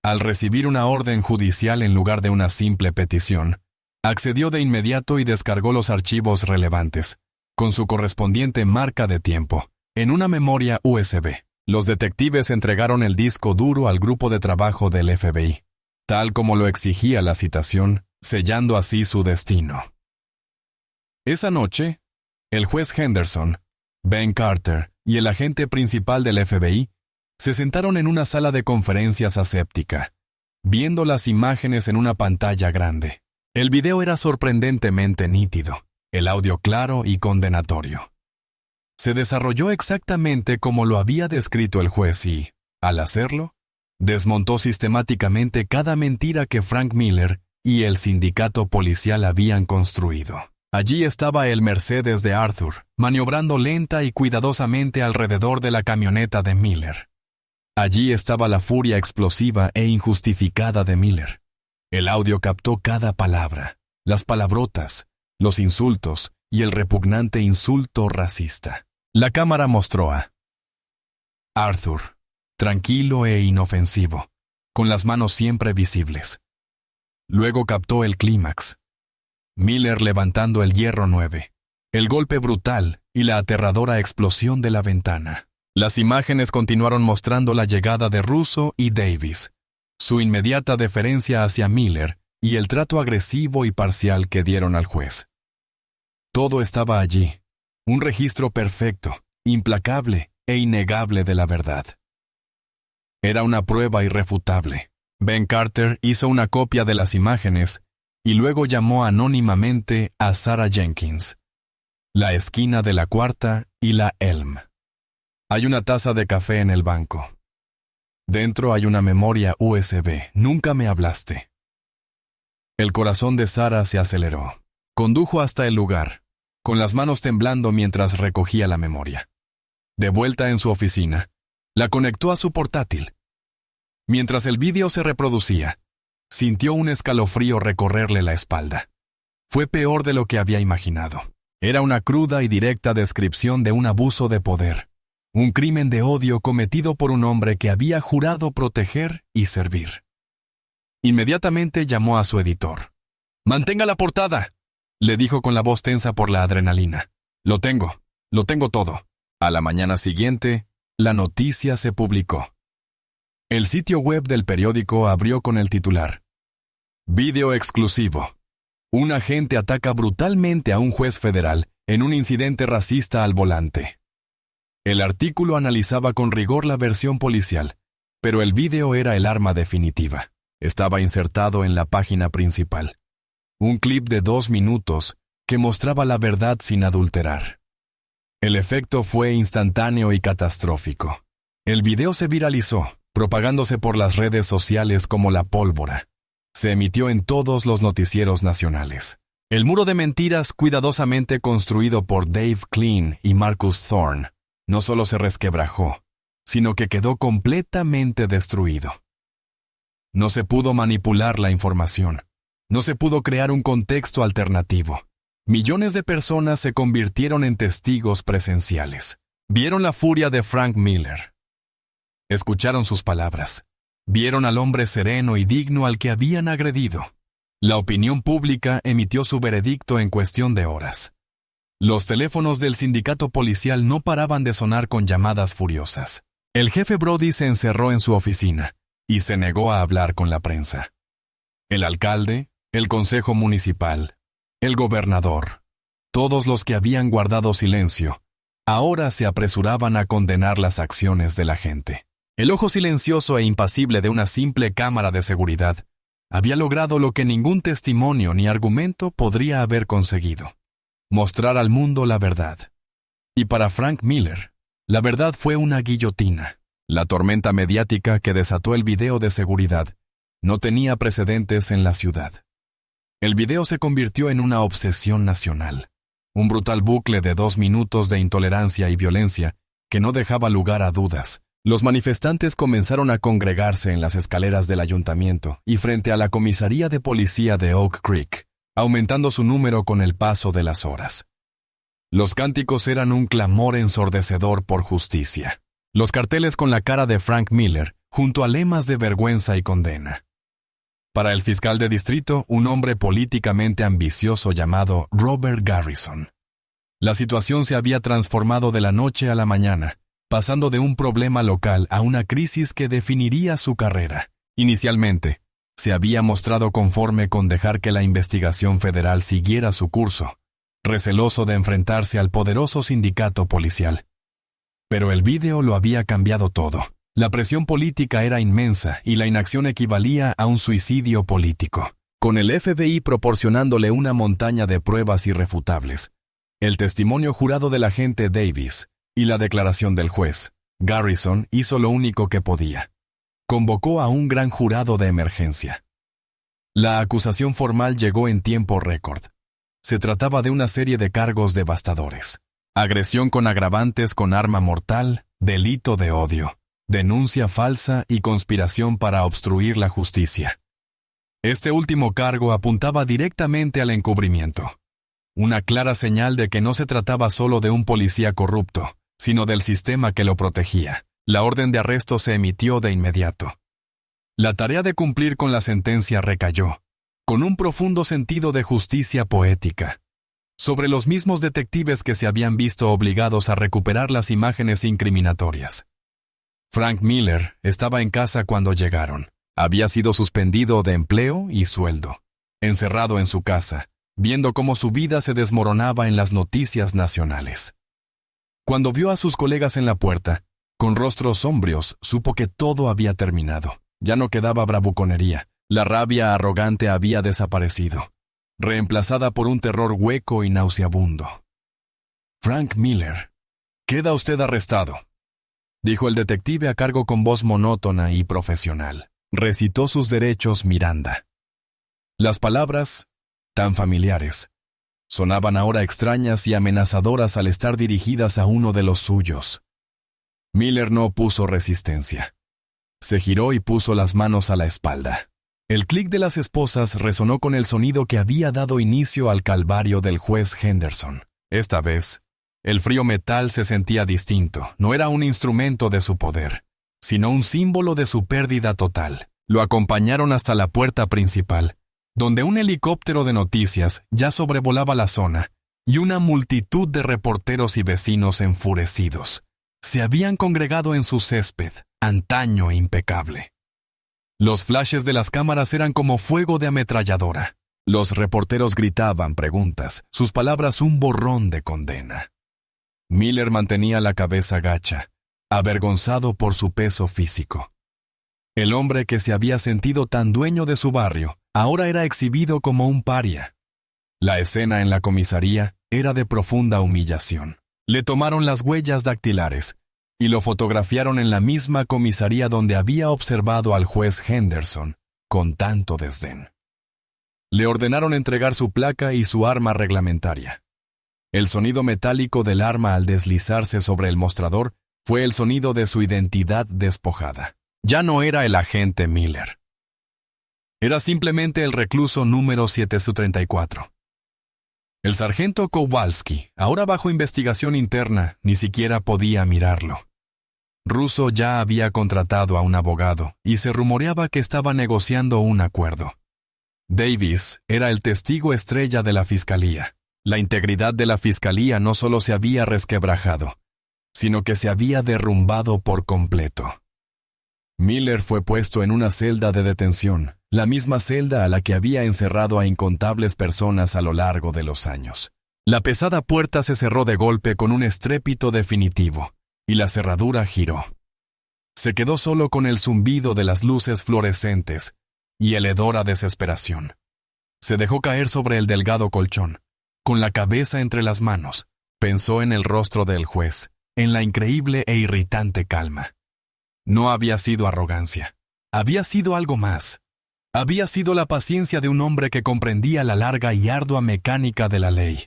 al recibir una orden judicial en lugar de una simple petición, accedió de inmediato y descargó los archivos relevantes, con su correspondiente marca de tiempo, en una memoria USB. Los detectives entregaron el disco duro al grupo de trabajo del FBI, tal como lo exigía la citación, sellando así su destino. Esa noche, el juez Henderson, Ben Carter y el agente principal del FBI se sentaron en una sala de conferencias aséptica, viendo las imágenes en una pantalla grande. El video era sorprendentemente nítido, el audio claro y condenatorio. Se desarrolló exactamente como lo había descrito el juez y, al hacerlo, desmontó sistemáticamente cada mentira que Frank Miller y el sindicato policial habían construido. Allí estaba el Mercedes de Arthur, maniobrando lenta y cuidadosamente alrededor de la camioneta de Miller. Allí estaba la furia explosiva e injustificada de Miller. El audio captó cada palabra, las palabrotas, los insultos y el repugnante insulto racista. La cámara mostró a Arthur, tranquilo e inofensivo, con las manos siempre visibles. Luego captó el clímax. Miller levantando el hierro 9, el golpe brutal y la aterradora explosión de la ventana. Las imágenes continuaron mostrando la llegada de Russo y Davis, su inmediata deferencia hacia Miller y el trato agresivo y parcial que dieron al juez. Todo estaba allí, un registro perfecto, implacable e innegable de la verdad. Era una prueba irrefutable. Ben Carter hizo una copia de las imágenes y luego llamó anónimamente a Sarah Jenkins, la esquina de la Cuarta y la Elm. Hay una taza de café en el banco. Dentro hay una memoria USB. Nunca me hablaste. El corazón de Sarah se aceleró. Condujo hasta el lugar, con las manos temblando mientras recogía la memoria. De vuelta en su oficina, la conectó a su portátil. Mientras el vídeo se reproducía, sintió un escalofrío recorrerle la espalda. Fue peor de lo que había imaginado. Era una cruda y directa descripción de un abuso de poder, un crimen de odio cometido por un hombre que había jurado proteger y servir. Inmediatamente llamó a su editor. «¡Mantenga la portada!», le dijo con la voz tensa por la adrenalina. Lo tengo todo». A la mañana siguiente, la noticia se publicó. El sitio web del periódico abrió con el titular: Video exclusivo. Un agente ataca brutalmente a un juez federal en un incidente racista al volante. El artículo analizaba con rigor la versión policial, pero el video era el arma definitiva. Estaba insertado en la página principal. Un clip de 2 minutos que mostraba la verdad sin adulterar. El efecto fue instantáneo y catastrófico. El video se viralizó, propagándose por las redes sociales como la pólvora. Se emitió en todos los noticieros nacionales. El muro de mentiras cuidadosamente construido por Dave Klein y Marcus Thorne no solo se resquebrajó, sino que quedó completamente destruido. No se pudo manipular la información. No se pudo crear un contexto alternativo. Millones de personas se convirtieron en testigos presenciales. Vieron la furia de Frank Miller. Escucharon sus palabras. Vieron al hombre sereno y digno al que habían agredido. La opinión pública emitió su veredicto en cuestión de horas. Los teléfonos del sindicato policial no paraban de sonar con llamadas furiosas. El jefe Brody se encerró en su oficina, y se negó a hablar con la prensa. El alcalde, el consejo municipal, el gobernador, todos los que habían guardado silencio, ahora se apresuraban a condenar las acciones de la gente. El ojo silencioso e impasible de una simple cámara de seguridad había logrado lo que ningún testimonio ni argumento podría haber conseguido: mostrar al mundo la verdad. Y para Frank Miller, la verdad fue una guillotina. La tormenta mediática que desató el video de seguridad no tenía precedentes en la ciudad. El video se convirtió en una obsesión nacional, un brutal bucle de 2 minutos de intolerancia y violencia que no dejaba lugar a dudas. Los manifestantes comenzaron a congregarse en las escaleras del ayuntamiento y frente a la comisaría de policía de Oak Creek, aumentando su número con el paso de las horas. Los cánticos eran un clamor ensordecedor por justicia. Los carteles con la cara de Frank Miller, junto a lemas de vergüenza y condena. Para el fiscal de distrito, un hombre políticamente ambicioso llamado Robert Garrison. La situación se había transformado de la noche a la mañana, pasando de un problema local a una crisis que definiría su carrera. Inicialmente, se había mostrado conforme con dejar que la investigación federal siguiera su curso, receloso de enfrentarse al poderoso sindicato policial. Pero el video lo había cambiado todo. La presión política era inmensa y la inacción equivalía a un suicidio político, con el FBI proporcionándole una montaña de pruebas irrefutables. El testimonio jurado del agente Davis y la declaración del juez. Garrison hizo lo único que podía. Convocó a un gran jurado de emergencia. La acusación formal llegó en tiempo récord. Se trataba de una serie de cargos devastadores: agresión con agravantes con arma mortal, delito de odio, denuncia falsa y conspiración para obstruir la justicia. Este último cargo apuntaba directamente al encubrimiento. Una clara señal de que no se trataba solo de un policía corrupto, sino del sistema que lo protegía. La orden de arresto se emitió de inmediato. La tarea de cumplir con la sentencia recayó, con un profundo sentido de justicia poética, sobre los mismos detectives que se habían visto obligados a recuperar las imágenes incriminatorias. Frank Miller estaba en casa cuando llegaron. Había sido suspendido de empleo y sueldo, encerrado en su casa, viendo cómo su vida se desmoronaba en las noticias nacionales. Cuando vio a sus colegas en la puerta, con rostros sombríos, supo que todo había terminado. Ya no quedaba bravuconería. La rabia arrogante había desaparecido, reemplazada por un terror hueco y nauseabundo. «Frank Miller, queda usted arrestado», dijo el detective a cargo con voz monótona y profesional. Recitó sus derechos Miranda. Las palabras, tan familiares, sonaban ahora extrañas y amenazadoras al estar dirigidas a uno de los suyos. Miller no opuso resistencia. Se giró y puso las manos a la espalda. El clic de las esposas resonó con el sonido que había dado inicio al calvario del juez Henderson. Esta vez, el frío metal se sentía distinto. No era un instrumento de su poder, sino un símbolo de su pérdida total. Lo acompañaron hasta la puerta principal, donde un helicóptero de noticias ya sobrevolaba la zona, y una multitud de reporteros y vecinos enfurecidos se habían congregado en su césped, antaño e impecable. Los flashes de las cámaras eran como fuego de ametralladora. Los reporteros gritaban preguntas, sus palabras un borrón de condena. Miller mantenía la cabeza gacha, avergonzado por su peso físico. El hombre que se había sentido tan dueño de su barrio, ahora era exhibido como un paria. La escena en la comisaría era de profunda humillación. Le tomaron las huellas dactilares y lo fotografiaron en la misma comisaría donde había observado al juez Henderson con tanto desdén. Le ordenaron entregar su placa y su arma reglamentaria. El sonido metálico del arma al deslizarse sobre el mostrador fue el sonido de su identidad despojada. Ya no era el agente Miller. Era simplemente el recluso número 734. El sargento Kowalski, ahora bajo investigación interna, ni siquiera podía mirarlo. Russo ya había contratado a un abogado y se rumoreaba que estaba negociando un acuerdo. Davis era el testigo estrella de la fiscalía. La integridad de la fiscalía no solo se había resquebrajado, sino que se había derrumbado por completo. Miller fue puesto en una celda de detención, la misma celda a la que había encerrado a incontables personas a lo largo de los años. La pesada puerta se cerró de golpe con un estrépito definitivo, y la cerradura giró. Se quedó solo con el zumbido de las luces fluorescentes y el hedor a desesperación. Se dejó caer sobre el delgado colchón, con la cabeza entre las manos. Pensó en el rostro del juez, en la increíble e irritante calma. No había sido arrogancia. Había sido algo más. Había sido la paciencia de un hombre que comprendía la larga y ardua mecánica de la ley.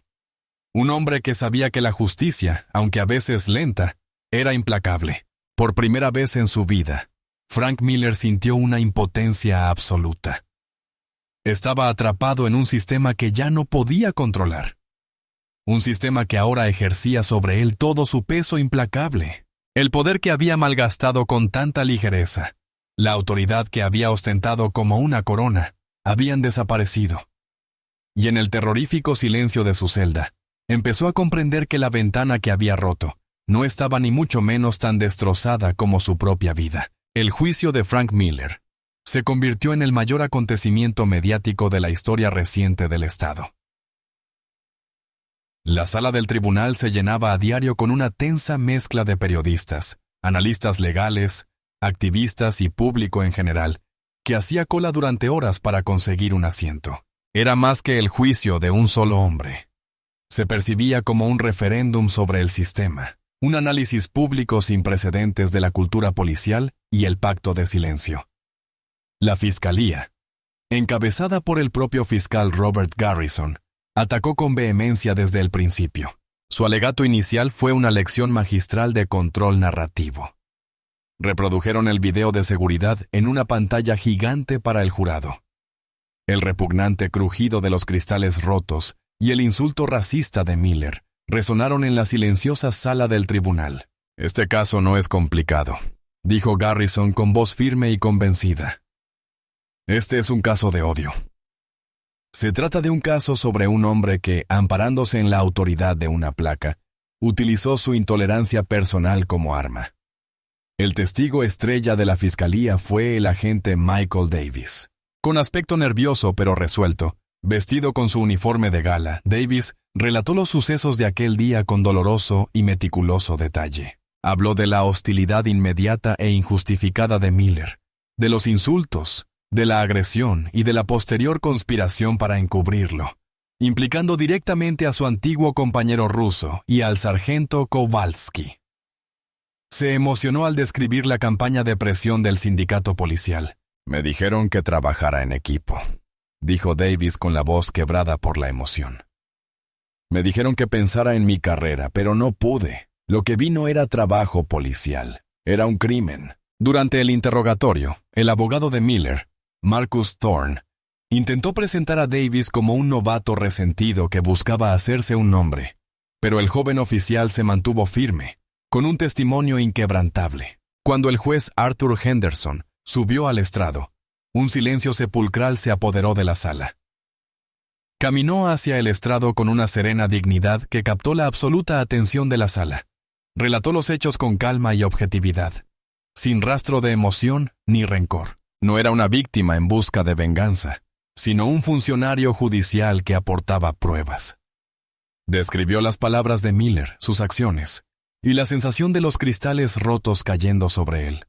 Un hombre que sabía que la justicia, aunque a veces lenta, era implacable. Por primera vez en su vida, Frank Miller sintió una impotencia absoluta. Estaba atrapado en un sistema que ya no podía controlar. Un sistema que ahora ejercía sobre él todo su peso implacable. El poder que había malgastado con tanta ligereza, la autoridad que había ostentado como una corona, habían desaparecido. Y en el terrorífico silencio de su celda, empezó a comprender que la ventana que había roto no estaba ni mucho menos tan destrozada como su propia vida. El juicio de Frank Miller se convirtió en el mayor acontecimiento mediático de la historia reciente del Estado. La sala del tribunal se llenaba a diario con una tensa mezcla de periodistas, analistas legales, activistas y público en general, que hacía cola durante horas para conseguir un asiento. Era más que el juicio de un solo hombre. Se percibía como un referéndum sobre el sistema, un análisis público sin precedentes de la cultura policial y el pacto de silencio. La fiscalía, encabezada por el propio fiscal Robert Garrison, atacó con vehemencia desde el principio. Su alegato inicial fue una lección magistral de control narrativo. Reprodujeron el video de seguridad en una pantalla gigante para el jurado. El repugnante crujido de los cristales rotos y el insulto racista de Miller resonaron en la silenciosa sala del tribunal. «Este caso no es complicado», dijo Garrison con voz firme y convencida. «Este es un caso de odio. Se trata de un caso sobre un hombre que, amparándose en la autoridad de una placa, utilizó su intolerancia personal como arma. El testigo estrella de la fiscalía fue el agente Michael Davis. Con aspecto nervioso pero resuelto, vestido con su uniforme de gala, Davis relató los sucesos de aquel día con doloroso y meticuloso detalle. Habló de la hostilidad inmediata e injustificada de Miller, de los insultos, de la agresión y de la posterior conspiración para encubrirlo, implicando directamente a su antiguo compañero ruso y al sargento Kowalski. Se emocionó al describir la campaña de presión del sindicato policial. «Me dijeron que trabajara en equipo», dijo Davis con la voz quebrada por la emoción. «Me dijeron que pensara en mi carrera, pero no pude. Lo que vi no era trabajo policial, era un crimen». Durante el interrogatorio, el abogado de Miller, Marcus Thorne, intentó presentar a Davis como un novato resentido que buscaba hacerse un nombre, pero el joven oficial se mantuvo firme, con un testimonio inquebrantable. Cuando el juez Arthur Henderson subió al estrado, un silencio sepulcral se apoderó de la sala. Caminó hacia el estrado con una serena dignidad que captó la absoluta atención de la sala. Relató los hechos con calma y objetividad, sin rastro de emoción ni rencor. No era una víctima en busca de venganza, sino un funcionario judicial que aportaba pruebas. Describió las palabras de Miller, sus acciones, y la sensación de los cristales rotos cayendo sobre él.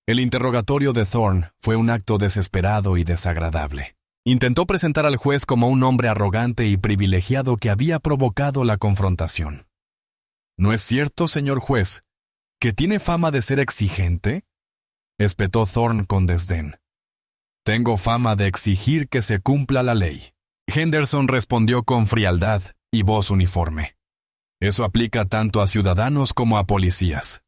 El interrogatorio de Thorne fue un acto desesperado y desagradable. Intentó presentar al juez como un hombre arrogante y privilegiado que había provocado la confrontación. «¿No es cierto, señor juez, que tiene fama de ser exigente?», espetó Thorne con desdén. «Tengo fama de exigir que se cumpla la ley». Henderson respondió con frialdad y voz uniforme. «Eso aplica tanto a ciudadanos como a policías».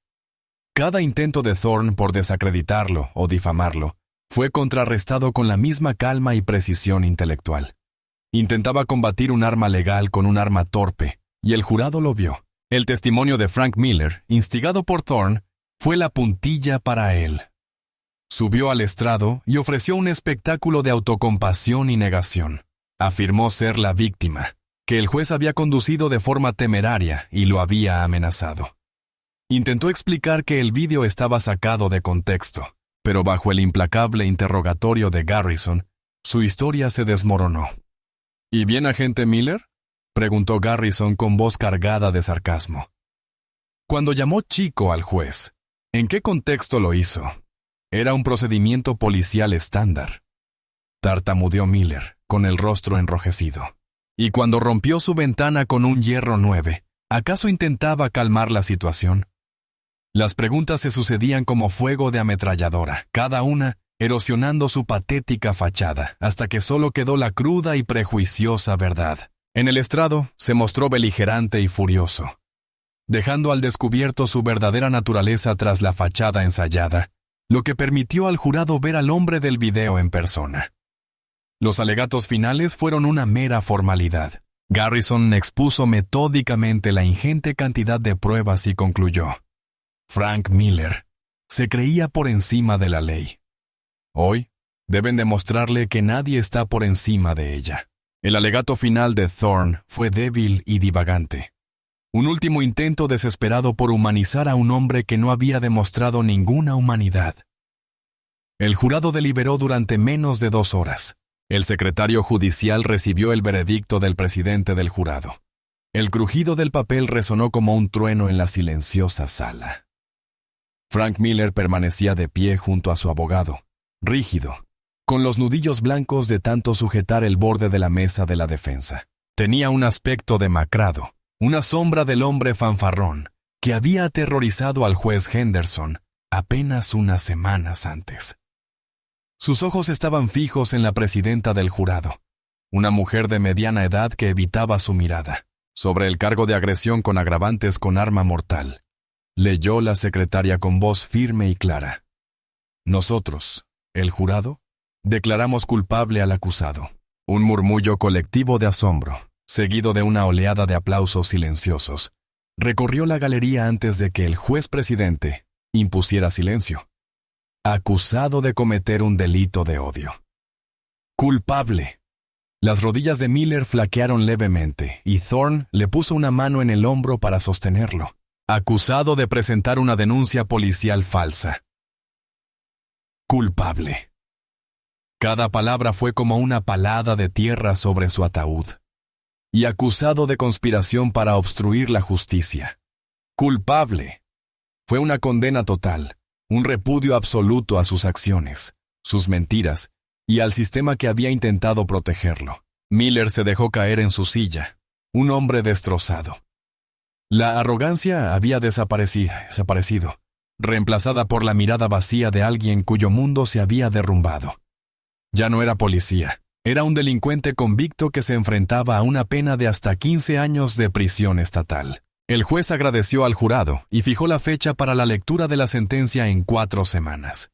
Cada intento de Thorne por desacreditarlo o difamarlo fue contrarrestado con la misma calma y precisión intelectual. Intentaba combatir un arma legal con un arma torpe, y el jurado lo vio. El testimonio de Frank Miller, instigado por Thorne, fue la puntilla para él. Subió al estrado y ofreció un espectáculo de autocompasión y negación. Afirmó ser la víctima, que el juez había conducido de forma temeraria y lo había amenazado. Intentó explicar que el vídeo estaba sacado de contexto, pero bajo el implacable interrogatorio de Garrison, su historia se desmoronó. ¿Y bien, agente Miller?, preguntó Garrison con voz cargada de sarcasmo. Cuando llamó chico al juez, ¿en qué contexto lo hizo? Era un procedimiento policial estándar. Tartamudeó Miller, con el rostro enrojecido. Y cuando rompió su ventana con un hierro 9, ¿acaso intentaba calmar la situación? Las preguntas se sucedían como fuego de ametralladora, cada una erosionando su patética fachada, hasta que solo quedó la cruda y prejuiciosa verdad. En el estrado se mostró beligerante y furioso, dejando al descubierto su verdadera naturaleza tras la fachada ensayada, lo que permitió al jurado ver al hombre del video en persona. Los alegatos finales fueron una mera formalidad. Garrison expuso metódicamente la ingente cantidad de pruebas y concluyó: Frank Miller se creía por encima de la ley. Hoy deben demostrarle que nadie está por encima de ella. El alegato final de Thorne fue débil y divagante. Un último intento desesperado por humanizar a un hombre que no había demostrado ninguna humanidad. El jurado deliberó durante menos de 2 horas. El secretario judicial recibió el veredicto del presidente del jurado. El crujido del papel resonó como un trueno en la silenciosa sala. Frank Miller permanecía de pie junto a su abogado, rígido, con los nudillos blancos de tanto sujetar el borde de la mesa de la defensa. Tenía un aspecto demacrado, una sombra del hombre fanfarrón que había aterrorizado al juez Henderson apenas unas semanas antes. Sus ojos estaban fijos en la presidenta del jurado, una mujer de mediana edad que evitaba su mirada. Sobre el cargo de agresión con agravantes con arma mortal, leyó la secretaria con voz firme y clara: Nosotros, el jurado, declaramos culpable al acusado. Un murmullo colectivo de asombro, seguido de una oleada de aplausos silenciosos, recorrió la galería antes de que el juez presidente impusiera silencio. Acusado de cometer un delito de odio. ¡Culpable! Las rodillas de Miller flaquearon levemente y Thorne le puso una mano en el hombro para sostenerlo. Acusado de presentar una denuncia policial falsa. Culpable. Cada palabra fue como una palada de tierra sobre su ataúd. Y acusado de conspiración para obstruir la justicia. Culpable. Fue una condena total, un repudio absoluto a sus acciones, sus mentiras, y al sistema que había intentado protegerlo. Miller se dejó caer en su silla, un hombre destrozado. La arrogancia había desaparecido, reemplazada por la mirada vacía de alguien cuyo mundo se había derrumbado. Ya no era policía, era un delincuente convicto que se enfrentaba a una pena de hasta 15 años de prisión estatal. El juez agradeció al jurado y fijó la fecha para la lectura de la sentencia en 4 semanas.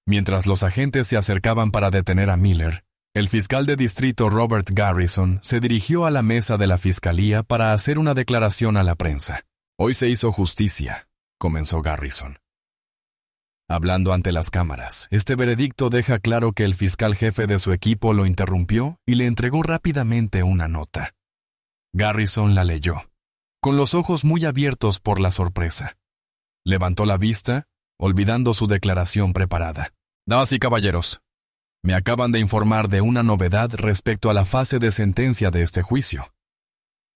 Mientras los agentes se acercaban para detener a Miller, el fiscal de distrito Robert Garrison se dirigió a la mesa de la fiscalía para hacer una declaración a la prensa. Hoy se hizo justicia, comenzó Garrison. Hablando ante las cámaras, este veredicto deja claro que el fiscal jefe de su equipo lo interrumpió y le entregó rápidamente una nota. Garrison la leyó, con los ojos muy abiertos por la sorpresa. Levantó la vista, olvidando su declaración preparada. Damas y caballeros, me acaban de informar de una novedad respecto a la fase de sentencia de este juicio.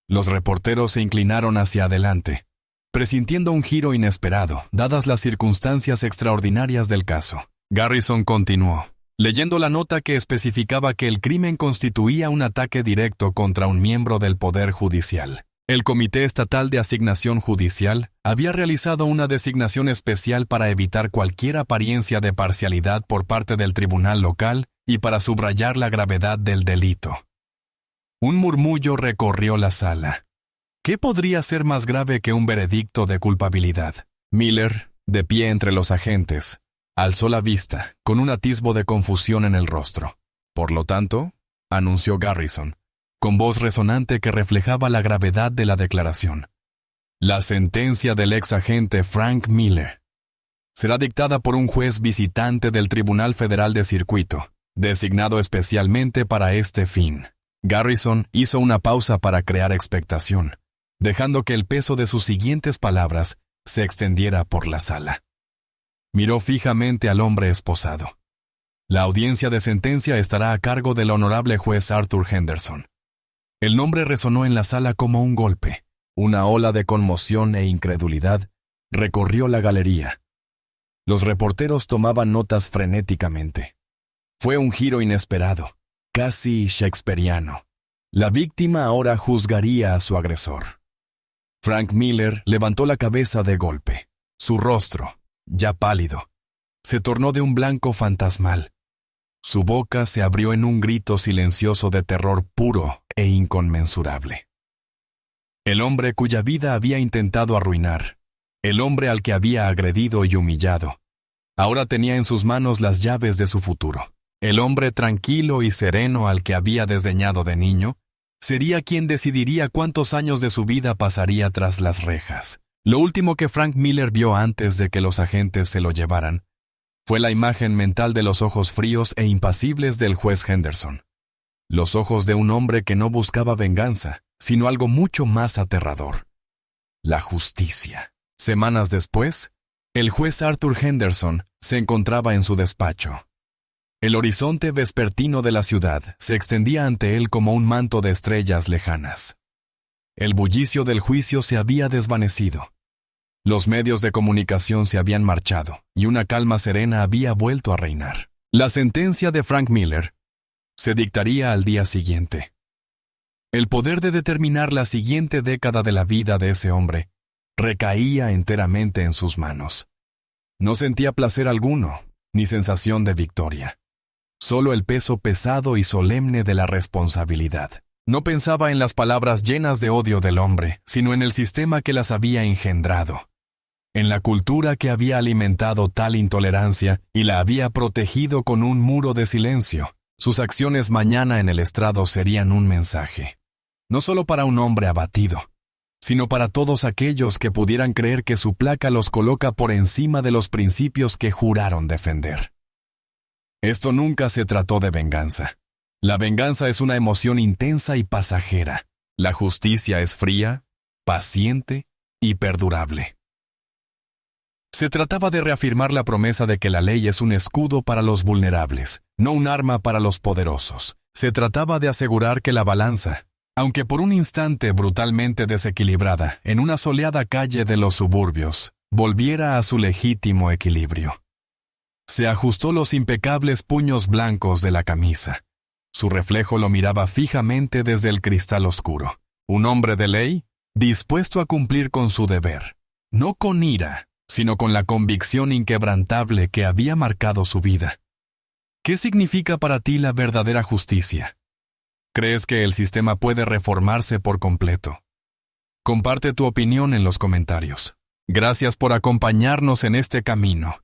Los reporteros se inclinaron hacia adelante, presintiendo un giro inesperado, dadas las circunstancias extraordinarias del caso. Garrison continuó, leyendo la nota que especificaba que el crimen constituía un ataque directo contra un miembro del Poder Judicial. El Comité Estatal de Asignación Judicial había realizado una designación especial para evitar cualquier apariencia de parcialidad por parte del tribunal local y para subrayar la gravedad del delito. Un murmullo recorrió la sala. ¿Qué podría ser más grave que un veredicto de culpabilidad? Miller, de pie entre los agentes, alzó la vista, con un atisbo de confusión en el rostro. Por lo tanto, anunció Garrison, con voz resonante que reflejaba la gravedad de la declaración. La sentencia del ex agente Frank Miller será dictada por un juez visitante del Tribunal Federal de Circuito, designado especialmente para este fin. Garrison hizo una pausa para crear expectación, dejando que el peso de sus siguientes palabras se extendiera por la sala. Miró fijamente al hombre esposado. La audiencia de sentencia estará a cargo del honorable juez Arthur Henderson. El nombre resonó en la sala como un golpe. Una ola de conmoción e incredulidad recorrió la galería. Los reporteros tomaban notas frenéticamente. Fue un giro inesperado, casi shakespeariano. La víctima ahora juzgaría a su agresor. Frank Miller levantó la cabeza de golpe. Su rostro, ya pálido, se tornó de un blanco fantasmal. Su boca se abrió en un grito silencioso de terror puro e inconmensurable. El hombre cuya vida había intentado arruinar, el hombre al que había agredido y humillado, ahora tenía en sus manos las llaves de su futuro. El hombre tranquilo y sereno al que había desdeñado de niño, sería quien decidiría cuántos años de su vida pasaría tras las rejas. Lo último que Frank Miller vio antes de que los agentes se lo llevaran fue la imagen mental de los ojos fríos e impasibles del juez Henderson. Los ojos de un hombre que no buscaba venganza, sino algo mucho más aterrador: la justicia. Semanas después, el juez Arthur Henderson se encontraba en su despacho. El horizonte vespertino de la ciudad se extendía ante él como un manto de estrellas lejanas. El bullicio del juicio se había desvanecido. Los medios de comunicación se habían marchado y una calma serena había vuelto a reinar. La sentencia de Frank Miller se dictaría al día siguiente. El poder de determinar la siguiente década de la vida de ese hombre recaía enteramente en sus manos. No sentía placer alguno, ni sensación de victoria. Solo el peso pesado y solemne de la responsabilidad. No pensaba en las palabras llenas de odio del hombre, sino en el sistema que las había engendrado, en la cultura que había alimentado tal intolerancia y la había protegido con un muro de silencio. Sus acciones mañana en el estrado serían un mensaje, no solo para un hombre abatido, sino para todos aquellos que pudieran creer que su placa los coloca por encima de los principios que juraron defender. Esto nunca se trató de venganza. La venganza es una emoción intensa y pasajera. La justicia es fría, paciente y perdurable. Se trataba de reafirmar la promesa de que la ley es un escudo para los vulnerables, no un arma para los poderosos. Se trataba de asegurar que la balanza, aunque por un instante brutalmente desequilibrada en una soleada calle de los suburbios, volviera a su legítimo equilibrio. Se ajustó los impecables puños blancos de la camisa. Su reflejo lo miraba fijamente desde el cristal oscuro. Un hombre de ley, dispuesto a cumplir con su deber, no con ira, sino con la convicción inquebrantable que había marcado su vida. ¿Qué significa para ti la verdadera justicia? ¿Crees que el sistema puede reformarse por completo? Comparte tu opinión en los comentarios. Gracias por acompañarnos en este camino.